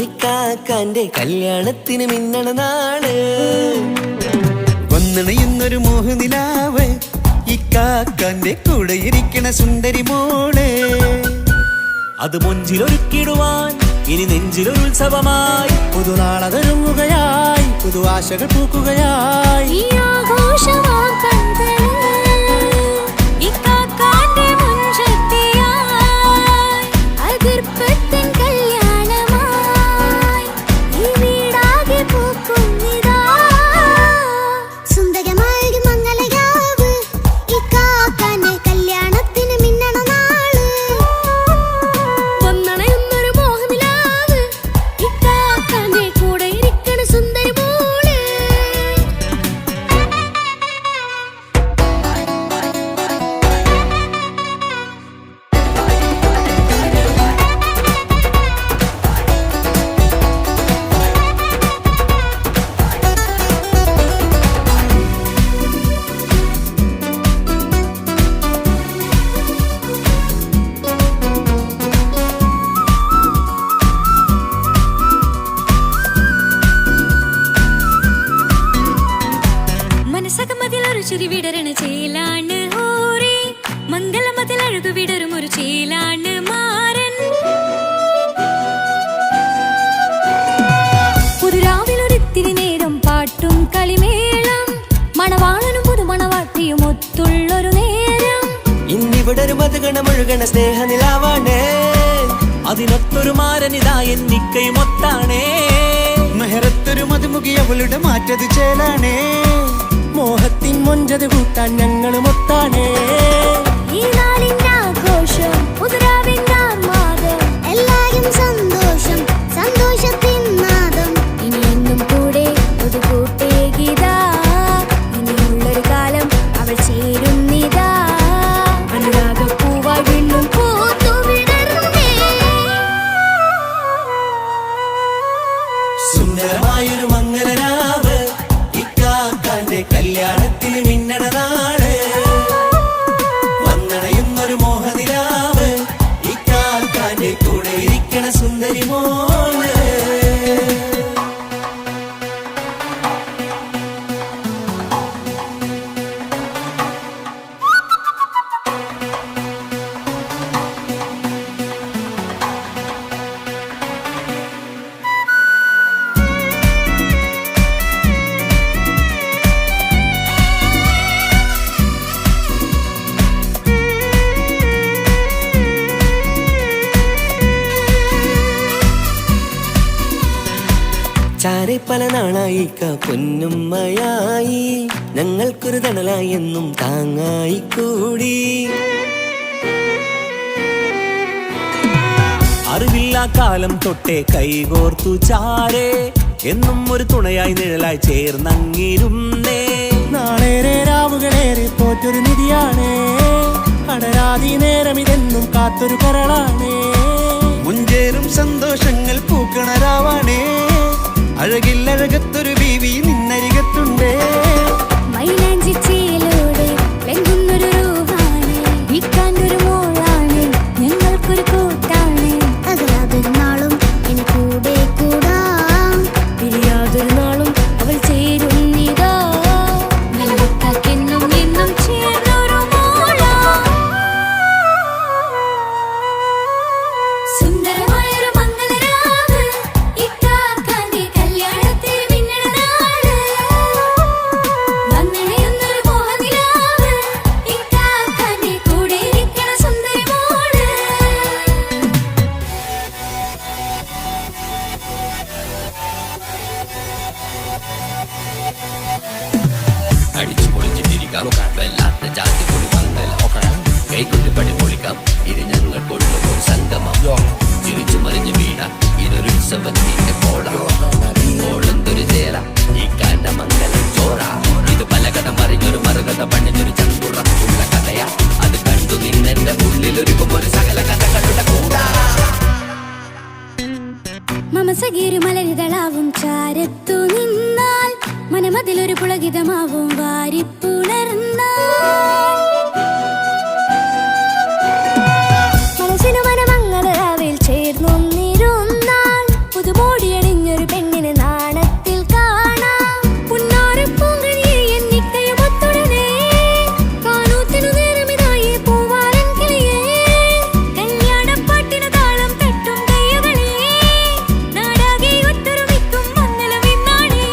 ഇക്കാക്കാന്റെ കല്യാണത്തിന് മിന്നണ നാള്. വന്നണയുന്നൊരു മോഹനിലാവ്, ഇക്കാക്കാന്റെ കൂടെ ഇരിക്കണ സുന്ദരി മോള്. അത് മുഞ്ചിലൊരുക്കിടുവാൻ ഇനി നെഞ്ചിലൊരു ഉത്സവമായി. പുതുനാളതൊരുങ്ങുകയായി, പുതു ആശകൾ പൂക്കുകയായി. ഈ ആഘോഷമാം കൺകളിൽ ഇക്കാക്കാന്റെ മുൻചെത്തിയായി, അതിർപ്പത്തിൻ കല്യാണമായി ഈ വീടാകെ പൂക്കുന്നിതാ. സുന്ദരമായൊരു മംഗളരാവ്, ഇക്കാക്കാന്റെ കല്യാണത്തിന് മിന്നണ നാള്. വന്നണയുന്നൊരു മോഹനിലാവ്, ഇക്കാക്കാന്റെ കൂടെ ഇരിക്കണ സുന്ദരി മോള്. ചിരി വിടരണ ചേലാണ് ഓരേ മംഗലമതിൽ അഴകു വിടരും ഒരു ചേലാണ് മാരൻ പുതുരാവിലൊരിത്തിരി നേരം പാട്ടും കളിമേളം മണവാളനും പുതുമണവാട്ടിയും ഒത്തുള്ളൊരു നേരം ഇന്നിവിടെ ഒരു മധുഗണമൊഴുകണ സ്നേഹനിലാവാണേ അതിനൊത്തൊരു മാരനിതാ എന്നിക്കയുമൊത്താണേ മെഹറത്തൊരു മധുമുഖി അവളുടെ മാറ്റത് ചേലാണേ മോഹത്തിൻ മൊഞ്ചത് കൂട്ടാൻ ഞങ്ങളും ഒത്താണേ ഈ നാളിന്റെ ആഘോഷം പുതുരാവിന്റെ ആർമാദം എല്ലാരും സന്തോഷം സന്തോഷത്തിൻ നാദം ഇനി എന്നും കൂടെ ഒരു കൂട്ടേകിതാ ഇനിയുള്ളൊരു കാലം അവൾ ചേരുന്നിതാ അനുരാഗപ്പൂവായി വീണ്ടും പൂത്തു വിടർന്നേ സുന്ദരമായൊരു മംഗലരാവ് ഇക്കാക്കാന്റെ കല്യാണത്തിന് മിന്നണ നാള് വന്നണയുന്നൊരു മോഹനിലാവ് ഇക്കാക്കാന്റെ കൂടെ ഇരിക്കണ സുന്ദരി മോള് ചാരെ പല നാളായിക്ക പൊന്നുമ്മയായി ഞങ്ങൾക്കൊരു തണലായി എന്നും താങ്ങായി കൂടി അറിവില്ലാ കാലം തൊട്ടേ കൈകോർത്തു ചാരേ എന്നും ഒരു തുണയായി നിഴലായി ചേർന്നങ്ങിരുന്നേ നാളേറെ രാവുകളേറെ പോറ്റൊരു നിധിയാണേ അടരാതി നേരം ഇതെന്നും കാത്തൊരു കരളാണേ മുഞ്ചേറും സന്തോഷങ്ങൾ പൂക്കണരാവാണേ അഴകില്ലഴകത്തൊരു ബീവി നിന്നരികത്തുണ്ടേ മൈലാഞ്ചി ചേലോടെ വെങ്കുന്നൊരു രൂഹാണ് വിൽക്കാനൊരു മോളാണ് ഞങ്ങൾക്കൊരു കൂട്ടാണ് അകലാതൊരു നാളും ഇനി കൂടെ കൂടാം പിരിയാതൊരു നാളും അവൾ ചേരുന്നിതാ നെല്ലിക്കാക്കെന്നും എന്നും ചേർന്നൊരു മോളാ സുന്ദരമായൊരു മംഗലരാവ് ഇക്കാക്കാന്റെ കല്യാണത്തിന് മിന്നണ നാള് വന്നണയുന്നൊരു മോഹനിലാവ് ഇക്കാക്കാന്റെ കൂടെ ഇരിക്കണ സുന്ദരി മോള് അടിച്ചു പൊളിച്ചിട്ടിരിക്കാം വല്ലാത്ത ജാതി പൊളി പന്തൽ കൈകൊണ്ട് പടി പൊളിക്കാം ഇത് ഞങ്ങൾ കൊണ്ടുപോകും സംഗമം ചിരിച്ചു മറിഞ്ഞു വീണ ഇതൊരു ഉത്സവത്തിന്റെ കോളന്തൊരു ചേര ഈ കാണ്ട മംഗലം ചോറ ഇത് പല കഥ മറിഞ്ഞൊരു മറുകഥ പണിഞ്ഞൊരു ചന്തുറപ്പുള്ള കഥയാ അത് കണ്ടു നിന്നെന്റെ ഉള്ളിലൊരുക്കും ഒരു സകല കഥകളുടെ കൂടാ മമസഗീരു മലരിതളാവും ചാരത്തു നിന്നാൽ മനമതിലൊരു പുളകിതമാവും വാരിപ്പുണർന്നാൽ മനസ്സിനു മനമംഗളരാവിൽ ചേർന്നൊന്നിരുന്നാൽ പുതുമോടിയണിഞ്ഞൊരു പെണ്ണിനെ നാണത്തിൽ കാണാം പുന്നാരപ്പൂങ്കണിയെ എന്നിക്കയുമൊത്തുടനെ കാനൂത്തിനു നേരമിതായി പൂവാലൻ കിളിയേ കല്യാണപ്പാട്ടിനു താളം തട്ടും കയ്യുകളേ നാടാകെ ഒത്തൊരുമിക്കും മംഗലമിന്നാണേ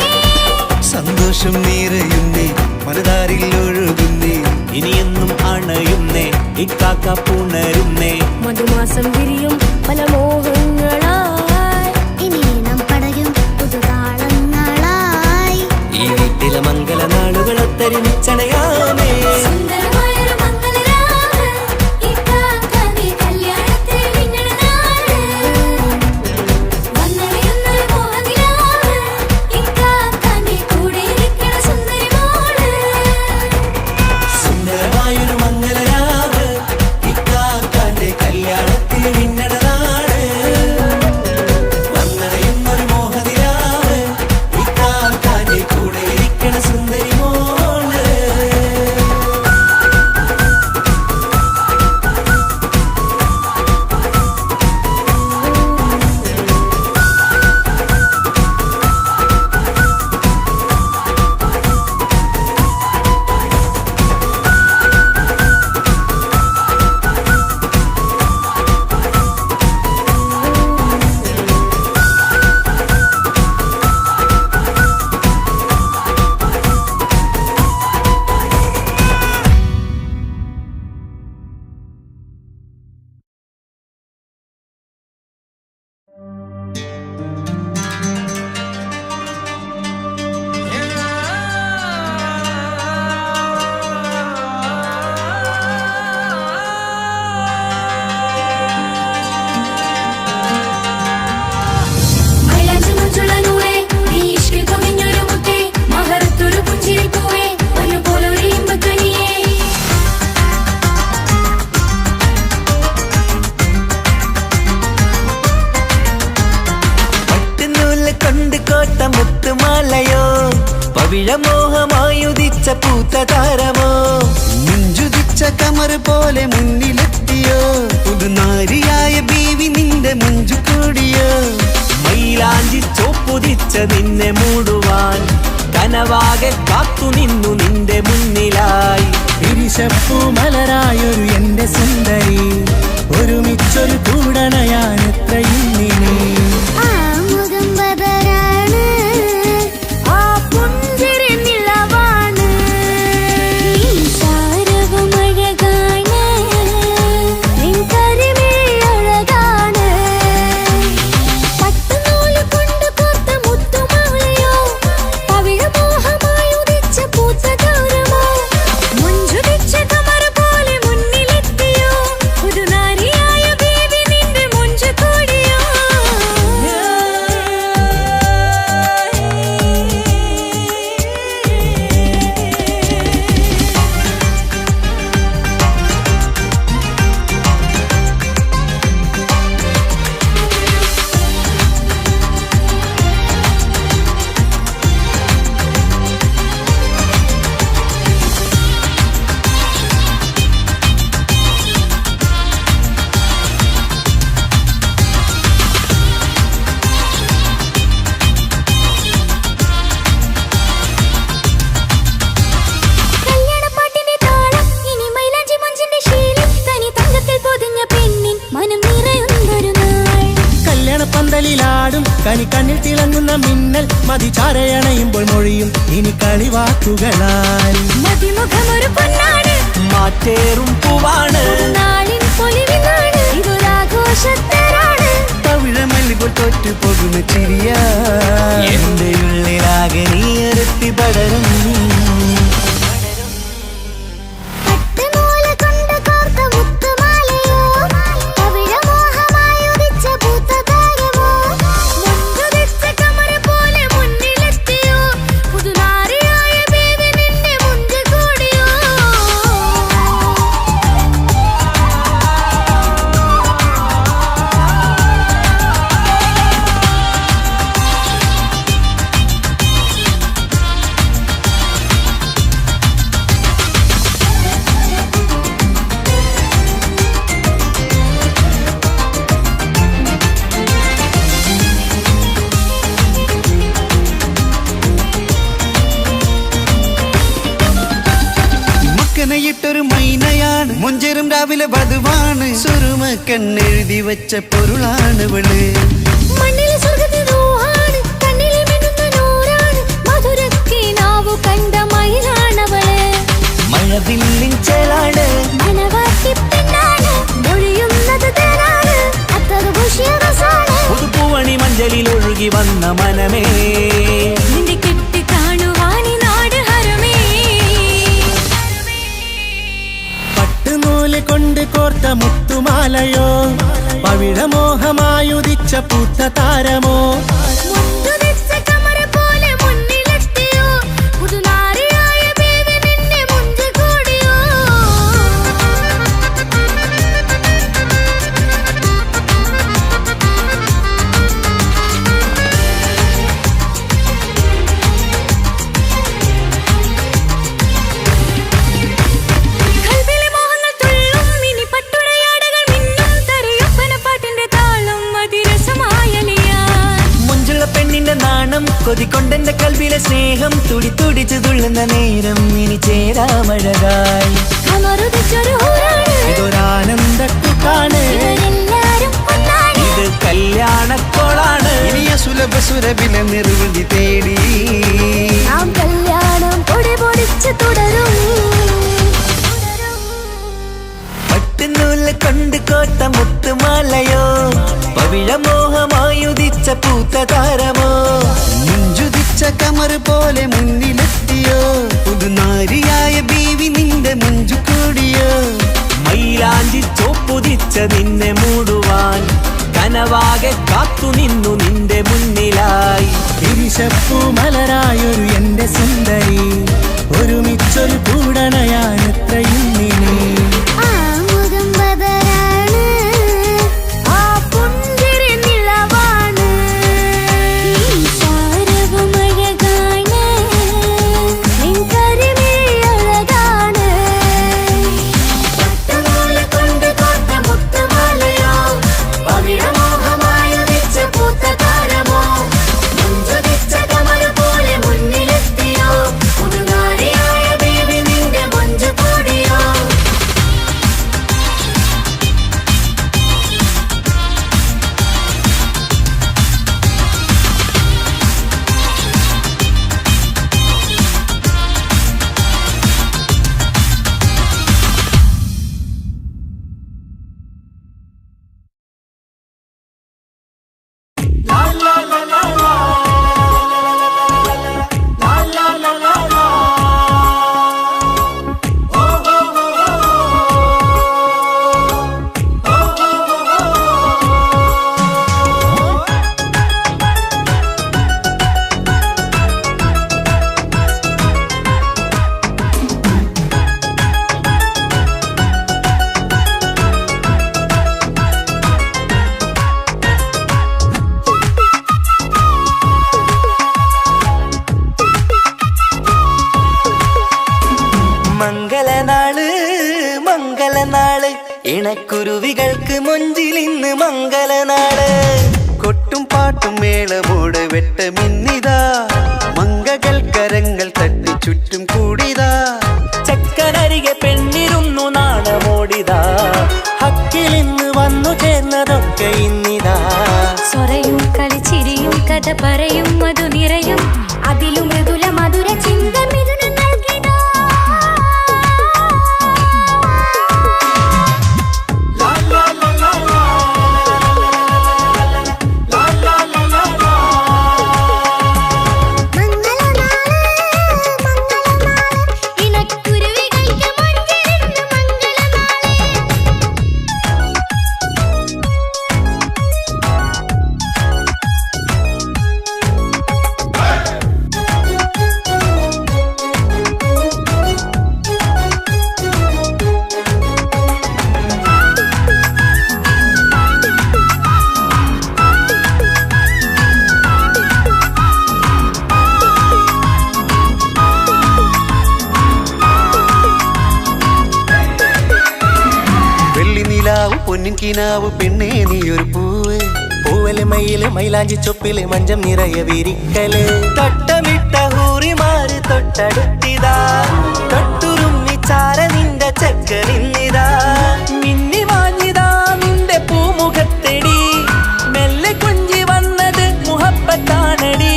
സന്തോഷം നിറയുന്നേ മനതാരിൽ ഒഴുകുന്നേ ഇനിയെന്നും അണയുന്നേ ഇക്കാക്ക പുണരുന്നേ മധുമാസം വിരിയും പല മോഹങ്ങളായി ഇനി നാം പടരും പുതുതാളങ്ങളായി ഈ വീട്ടിലെ മംഗല നാളുകൾ ഒത്തരിച്ചണയാമേ സുന്ദരമായൊരു മംഗലരാവ് ഇക്കാക്കാന്റെ കല്യാണത്തിന് മിന്നണ നാള് വന്നണയുന്നൊരു മോഹനിലാവ് ഇക്കാക്കാന്റെ കൂടെ ഇരിക്കണ സുന്ദരി മോള് സുന്ദരമായൊരു മംഗലരാവ് ഇക്കാക്കാന്റെ കല്യാണത്തിന് മിന്നണ നാള് വന്നണയുന്നൊരു മോഹനിലാവ് ഇക്കാക്കാന്റെ കൂടെ ഇരിക്കണ സുന്ദരി മോള് പവിഴമോഹമായുദിച്ച പൂത്ത താരമോ മുഞ്ചുദിച്ച കമർ പോലെ മുന്നിലെത്തിയോ പുതുനാരിയായ ബീവി നിന്റെ മുഞ്ചു കൂടിയോ മൈലാഞ്ചി ചോപ്പുദിച്ച നിന്നെ മൂടുവാൻ കനവാകെ കാത്തു നിന്നു നിന്റെ മുന്നിലായി പിരിശപ്പൂ മലരായൊരു എന്റെ സുന്ദരി ഒരുമിച്ചൊരു കൂടണയാൻ എത്രയും നീ ആ മുഖം ബദരാണ്, ആ പുഞ്ചിരി നിലവാണ്, ഈ താരവും അഴകാണ്, നിൻ കരിമിഴി അഴകാണ്. പട്ടുനൂല് കൊണ്ട് കോർത്ത മുത്തുമാലയോ, പവിഴമോഹമായി ഉദിച്ച പൂത്ത താരമോ, മുഞ്ചുദിച്ച കമർ പോലെ മുന്നിലെത്തിയോ, പുതുനാരിയായ ബേബി നിന്റെ മുഞ്ചു കൂടിയോ. കല്യാണപ്പാട്ടിന്റെ താളം ഇനി മൈലാഞ്ചി മഞ്ചിന്റെ ശീലം തനി തങ്കത്തിൽ പൊതിഞ്ഞ പെണ്ണിൻ മനം നിറയുന്നൊരു നാൾ. കല്യാണപ്പന്തലിലാടും കനിക്കണ്ണിൽ തിളങ്ങുന്ന മിന്നൽ മതിചാരയണയുമ്പോൾ മൊഴിയും ഇനി കളിവാക്കുകളാൽ മതിമുഖമൊരു പൊന്നാണ്, മാറ്റേറും പൂവാണ് നാളിൻ പൊലിവിനാണ്, ഇതൊരാഘോഷത്തരാണ്. പവിഴമല്ലിപ്പോൾ തോറ്റു പോകുന്ന ചിരിയാ എന്റെ ഉള്ളിലാകെ നീയറുത്തി പടരും പട്ടുനൂല് കൊണ്ട് കോർത്ത മുത്തുമാലയോ, പവിഴമോഹമായി ഉദിച്ച പൂത്ത താരമോ, മുഞ്ചുദിച്ച കമർ പോലെ മുന്നിലെത്തിയോ, പുതുനാരിയായ ബേബി നിന്റെ മുഞ്ചു കൂടിയോ. മക്കനയിട്ടൊരു മൈനയാണ് മുഞ്ചേറും രാവിലെ വധുവാണ് സുറുമ കണ്ണെഴുതി വെച്ച പൊരുളാണ് ഇവള് മണ്ണിലെ സ്വർഗ്ഗത്തിൽ റൂഹാണ്, കണ്ണിലെ മിന്നുന്ന നൂറാണ്, മധുരക്കിനാവു കണ്ട മയിലാണവള്. മഴവില്ലിൻ ചേലാണ് മനവാട്ടി പെണ്ണാണ്, മൊഴിയുന്നത് തേനാണ്, അത്തറ് പൂശിയ റസാണ്. പുതുപ്പൂവണി മഞ്ചലിൽ ഒഴുകി വന്ന മനമേ നിന്റെ കെട്ടി കാണുവാനി നാട് ഹരമേ. പട്ടുനൂല് കൊണ്ട് കോർത്ത മുത്തുമാലയോ പവിഴമോഹമായുദിച്ച പൂത്ത താരമോ മുഞ്ചുദിച്ച കമർ പോലെ മുന്നിലെത്തിയോ, പുതുനാരിയായ ബേബി നിന്റെ മുഞ്ചു കൂടിയോ. കൽവിലെ മോഹങ്ങൾ തുള്ളും ഇനി പട്ടുടയാടകൾ മിന്നും, തരയൊപ്പനപ്പാട്ടിന്റെ താളം അതിരസമായലിയാൻ. മുഞ്ചുള്ള പെണ്ണിന്റെ നാണം കൊതിക്കൊണ്ടെന്റെ കൽവിലെ സ്നേഹം തുടി തുടിച്ചു തുള്ളുന്ന നേരം ഇനി ചേരാമഴകായി കമറുദിച്ചൊരു ഹൂറാണ്, ഇതൊരാനന്ദക്കുട്ടാണ് ഇവരെല്ലാരും ഒന്നാണ്. ഇത് കല്യാണക്കോളാണ് ഇനിയ സുലഭ സുരഭിലെ നിർവൃതി തേടി നാം കല്യാണം പൊടി പൊടിച്ച് തുടരും. പട്ടുനൂല് കൊണ്ട് കോർത്ത മുത്തുമാലയോ പവിഴമോഹമായുദിച്ച പൂത്ത താരമോ മുഞ്ചുദിച്ച കമർ പോലെ മുന്നിലെത്തിയോ പുതുനാരിയായ ബീവി നിന്റെ മുഞ്ചു കൂടിയോ മൈലാഞ്ചി ചോപ്പുദിച്ച നിന്നെ മൂടുവാൻ കനവാകെ കാത്തു നിന്നു നിന്റെ മുന്നിലായി പിരിശപ്പൂ മലരായൊരു എന്റെ സുന്ദരി ഒരുമിച്ചൊരു കൂടണയാൻ എത്രയും നീ ആ മുഖം ബദരാണ്, ആ പുഞ്ചിരി നിലവാണ്, ഈ താരവും അഴകാണ്, മംഗളനാള് മംഗളനാള് ഇണക്കുരുവികൾക്ക് മൊഞ്ചിലിന്ന് മംഗളനാള്. കൊട്ടും പാട്ടും മേളമോട് വെട്ടമിന്നിതാ മംഗകൾ കരങ്ങൾ തട്ടി ചുറ്റും കൂടിതാ. ചക്കനരികെ പെണ്ണിരുന്നു നാണമോടിതാ ഹക്കിലിന്ന് വന്നു ചേർന്നതൊക്കെ ഇന്നിതാ. സ്വറയും കളിച്ചിരിയും കഥ പറയും മധു നിറയും അതിലും മൃദുല മധുര ചിന്ത മിഥുന നൽകിടാ. പൊന്നിൻ കിനാവ് പെണ്ണേ നീയൊരു പൂവ്. പൂവല് മയില് മൈലാഞ്ചി ചൊപ്പില് മഞ്ചം നിറയെ വിരിക്കല്. തൊട്ടമിട്ട ഹൂറിമാര് തൊട്ടടുത്തിതാ തൊട്ടുരുമ്മി ചാര നിന്റെ ചക്കനിന്നിതാ. മിന്നി വാങ്ങിതാ നിന്റെ പൂമുഖത്തെടി മെല്ലെ കുഞ്ചി വന്നത് മുഹബത്താണടി.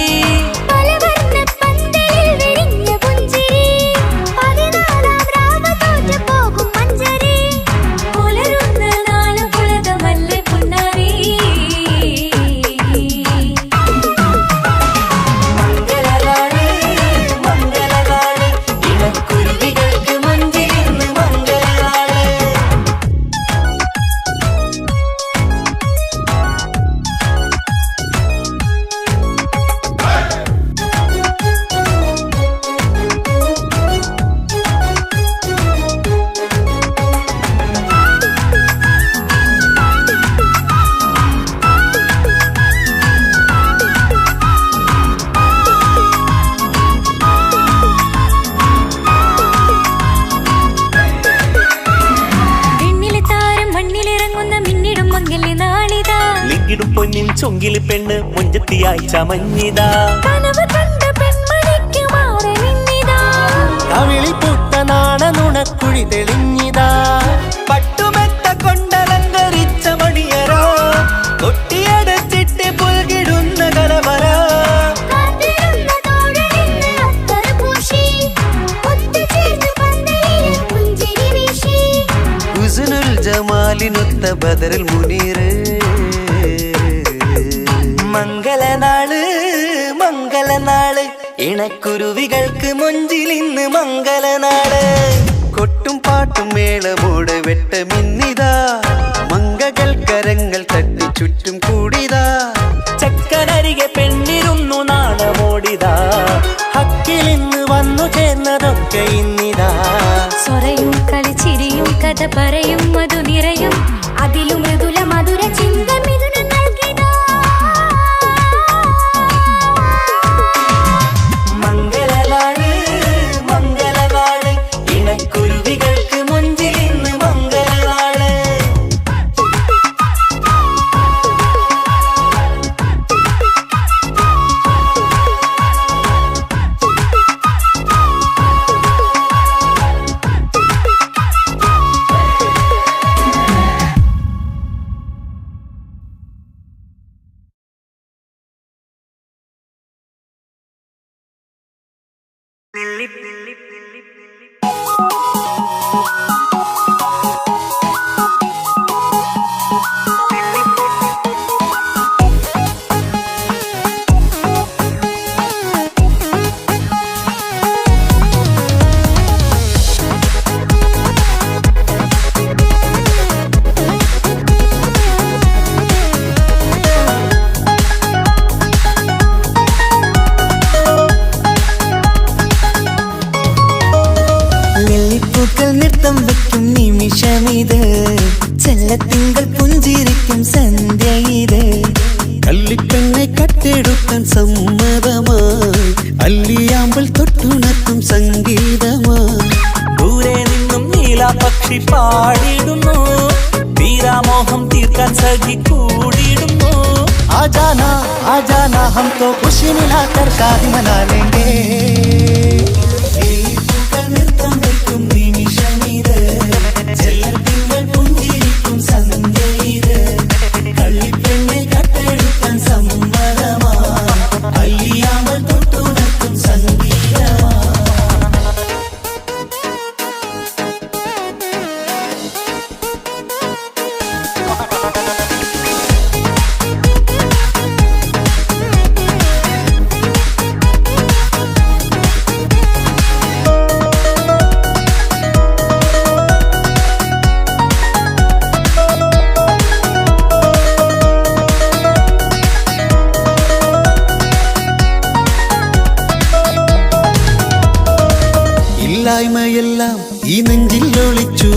ിടും പൊന്നിൻ ചൊങ്കില് പെണ്ണ് മുഞ്ചത്തിയായി ചമഞ്ഞിതാ. കവിളി പൂത്ത നാണ നുണക്കുഴി തെളിഞ്ഞിതാ. പട്ടുമെത്ത കൊണ്ടലങ്കരിച്ച മണിയരോ കൊട്ടിയടച്ചിട്ട് പുൽകിടുന്ന കലവര. ഹുസ്നുൽ ജമാലിനൊത്ത ബദറുൽ മുനീർ. മംഗളനാള് മംഗളനാള് ഇണക്കുരുവികൾക്ക് മൊഞ്ചിലിന്ന് മംഗളനാള്. കൊട്ടും പാട്ടും മേളമോട് വെട്ടമിന്നിതാ മംഗകൾ കരങ്ങൾ തട്ടി ചുറ്റും കൂടിതാ. ചക്കനരികെ പെണ്ണിരുന്നു നാണമോടിതാ ഹക്കിലിന്ന് വന്നു ചേർന്നതൊക്കെ ഇന്നിതാ. സ്വറയും കളിച്ചിരിയും കഥ പറയും മധു നിറയും അതിലും മൃദുല മധുര ചിന്ത മിഥുന നൽകിടാ. മംഗളനാള് മംഗളനാള് ഇണക്കുരുവികൾക്ക് മുഞ്ചിലിന്ന് മംഗളനാള്. നിമിഷമിത് ചെല്ലത്തിങ്കൾ പുഞ്ചിരിക്കും സന്ധ്യ ഇത്. കല്ലിപ്പെണ്ണെ കട്ടെടുക്കാൻ സമ്മതമായി അല്ലിയാമ്പൽ തൊട്ടുണർത്തും സംഗീതമായി. ദൂരെ പാടിയിടുന്നു തീരാമോഹം തീർക്കാൻ സഖി കൂടിയിടുന്നു आजाना हम तो खुशी मिलाकर शादी मना लेंगे നൃത്തം വെക്കും നിമിഷമിത് ചെല്ലത്തിങ്കൾ പുഞ്ചിരിക്കും സന്ധ്യയിത് കള്ളിപ്പെണ്ണെ കട്ടെടുക്കാൻ സമ്മതമാ അല്ലിയാമൽ തൊട്ടുണർത്തും സംഗീതമാ ഇല്ലായ്മയെല്ലാം ഈ നെഞ്ചിൽ ഒളിച്ചു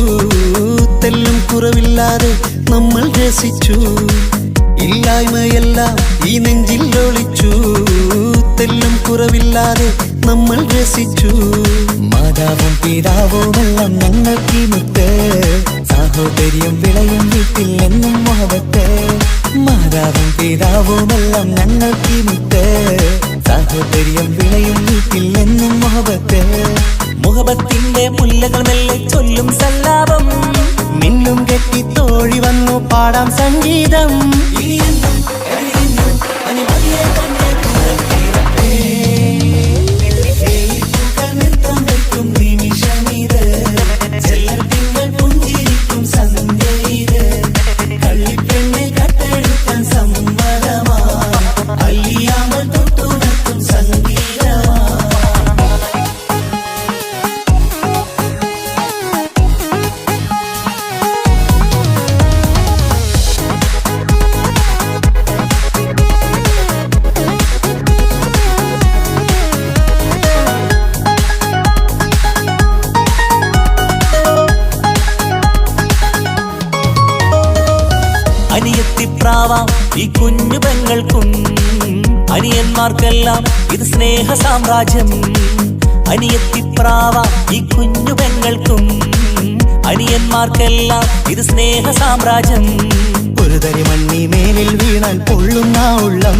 തെല്ലും കുറവില്ലാതെ നമ്മൾ രസിച്ചു ഇല്ലായ്മയെല്ലാം ഈ നെഞ്ചിൽ ഒളിച്ചു തെല്ലും കുറവില്ലാതെ നമ്മൾ രസിച്ചു മാതാവും പിതാവുമെല്ലാം ഞങ്ങൾക്ക് മുത്ത് സാഹോദര്യം വിളയും വീട്ടിൽ എന്നും മുഹബത്ത് മാതാവും പിതാവുമെല്ലാം ഞങ്ങൾക്ക് മുത്ത് സാഹോദര്യം വിളയും വീട്ടിൽ എന്നും മുഹബത്ത് മുഹബത്തിന്റെ മുല്ലകൾ മെല്ലെ ചൊല്ലും സല്ലാപം മിന്നും കെട്ടി തോഴി വന്നു പാടാം സംഗീതം നൃത്തം വെക്കും നിമിഷമിത് ചെല്ലത്തിങ്കൾ പുഞ്ചിരിക്കും സന്ധ്യയിത് കള്ളിപ്പെണ്ണെ കട്ടെടുക്കാൻ സമ്മതമാ അല്ലിയാമൽ തൊട്ടുണർത്തും സംഗീതമാ അനിയത്തിപ്രാവാം ഈ കുഞ്ഞു പെങ്ങൾക്കും അനിയന്മാർക്കെല്ലാം ഇത് സ്നേഹ സാമ്രാജ്യം അനിയത്തിപ്രാവാം ഈ കുഞ്ഞു പെങ്ങൾക്കും അനിയന്മാർക്കെല്ലാം ഇത് സ്നേഹ സാമ്രാജ്യം ഒരു തരി മണ്ണി മേലിൽ വീണാൽ പൊള്ളുന്ന ഉള്ളം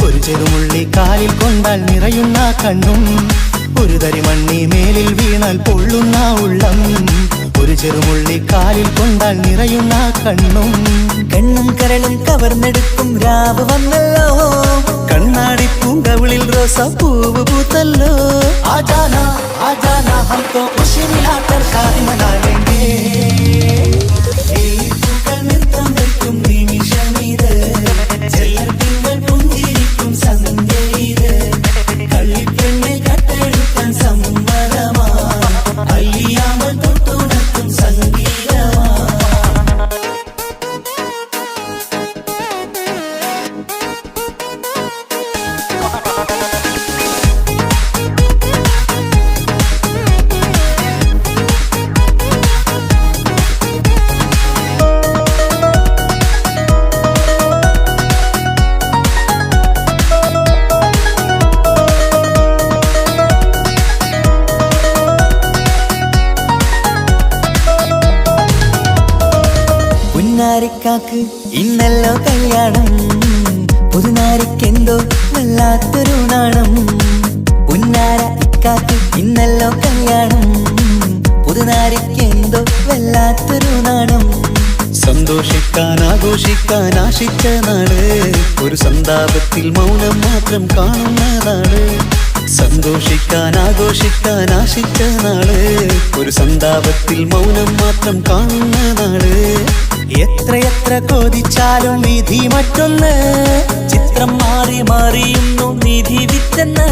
ഒരു ചെറുമുള്ളി കാലിൽ കൊണ്ടാൽ നിറയുന്ന കണ്ണും ഒരു തരി മണ്ണി മേലിൽ വീണാൽ പൊള്ളുന്ന ഉള്ളം ഒരു ചെറുമുള്ളി കാലിൽ കൊണ്ടാൽ നിറയുന്ന കണ്ണും കണ്ണും കരളും കവർന്നെടുക്കും രാവ് വന്നല്ലോ കണ്ണാടി പൂങ്കവിളിൽ റോസ പൂവ് പൂത്തല്ലോ ആജാന ഹം തോ ഖുശി മിലാക്കർ ഷാദി മനാ ലേംഗേ നൃത്തം വെക്കും നിമിഷമിത് ചെല്ലത്തിങ്കൾ പുഞ്ചിരിക്കും സന്ധ്യയിത് കള്ളിപ്പെണ്ണെ കട്ടെടുക്കാൻ സമ്മതമാ അല്ലിയാമൽ തൊട്ടുണർത്തും സംഗീതമാ പുന്നാരിക്കാക്ക് ഇന്നല്ലോ കല്യാണം പുതുനാരിക്കെന്തോ വല്ലാത്തൊരു നാണം പുന്നാര ഇക്കാക്ക് ഇന്നല്ലോ കല്യാണം പുതുനാരിക്കെന്തോ വല്ലാത്തൊരു നാണം സന്തോഷിക്കാൻ ആഘോഷിക്കാൻ ആശിച്ച നാട് ഒരു സന്താപത്തിൽ മൗനം മാത്രം കാണുന്ന നാട് സന്തോഷിക്കാൻ ആഘോഷിക്കാൻ ആശിച്ച നാട് ഒരു സന്താപത്തിൽ മൗനം മാത്രം കാണുന്ന നാട് എത്രയെത്ര കൊതിച്ചാലും വിധി മറ്റൊന്ന് ചിത്രം മാറി മാറിയുന്നു നിധി വിറ്റെന്ന്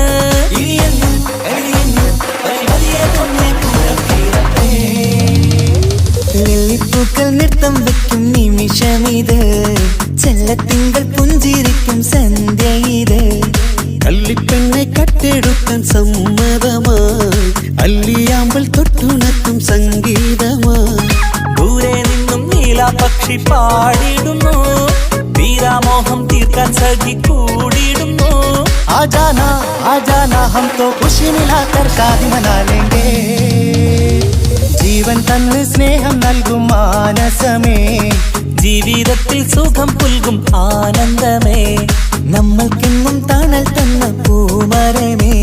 ലില്ലിപ്പൂക്കൾ നൃത്തം വെക്കും നിമിഷമിത് ചെല്ലത്തിങ്കൾ പുഞ്ചിരിക്കും സന്ധ്യ ഇത് കള്ളിപ്പെണ്ണെ കട്ടെടുക്കാൻ സമ്മതമായി അല്ലിയാമ്പൽ തൊട്ടുണർത്തും സംഗീതമായി ദൂരെ നിന്നും നീലാപക്ഷി പാടിയിടുന്നു തീരാമോഹം തീർക്കാൻ സഖി കൂടിയിടുന്നു आजाना हम तो खुशी मिलाकर शादी मना लेंगे ജീവൻ തന്ന് സ്നേഹം നൽകും മാനസമേ, ജീവിതത്തിൽ സുഖം പുൽകും ആനന്ദമേ, നമ്മൾക്കെന്നും തണൽ തന്ന പൂമരമേ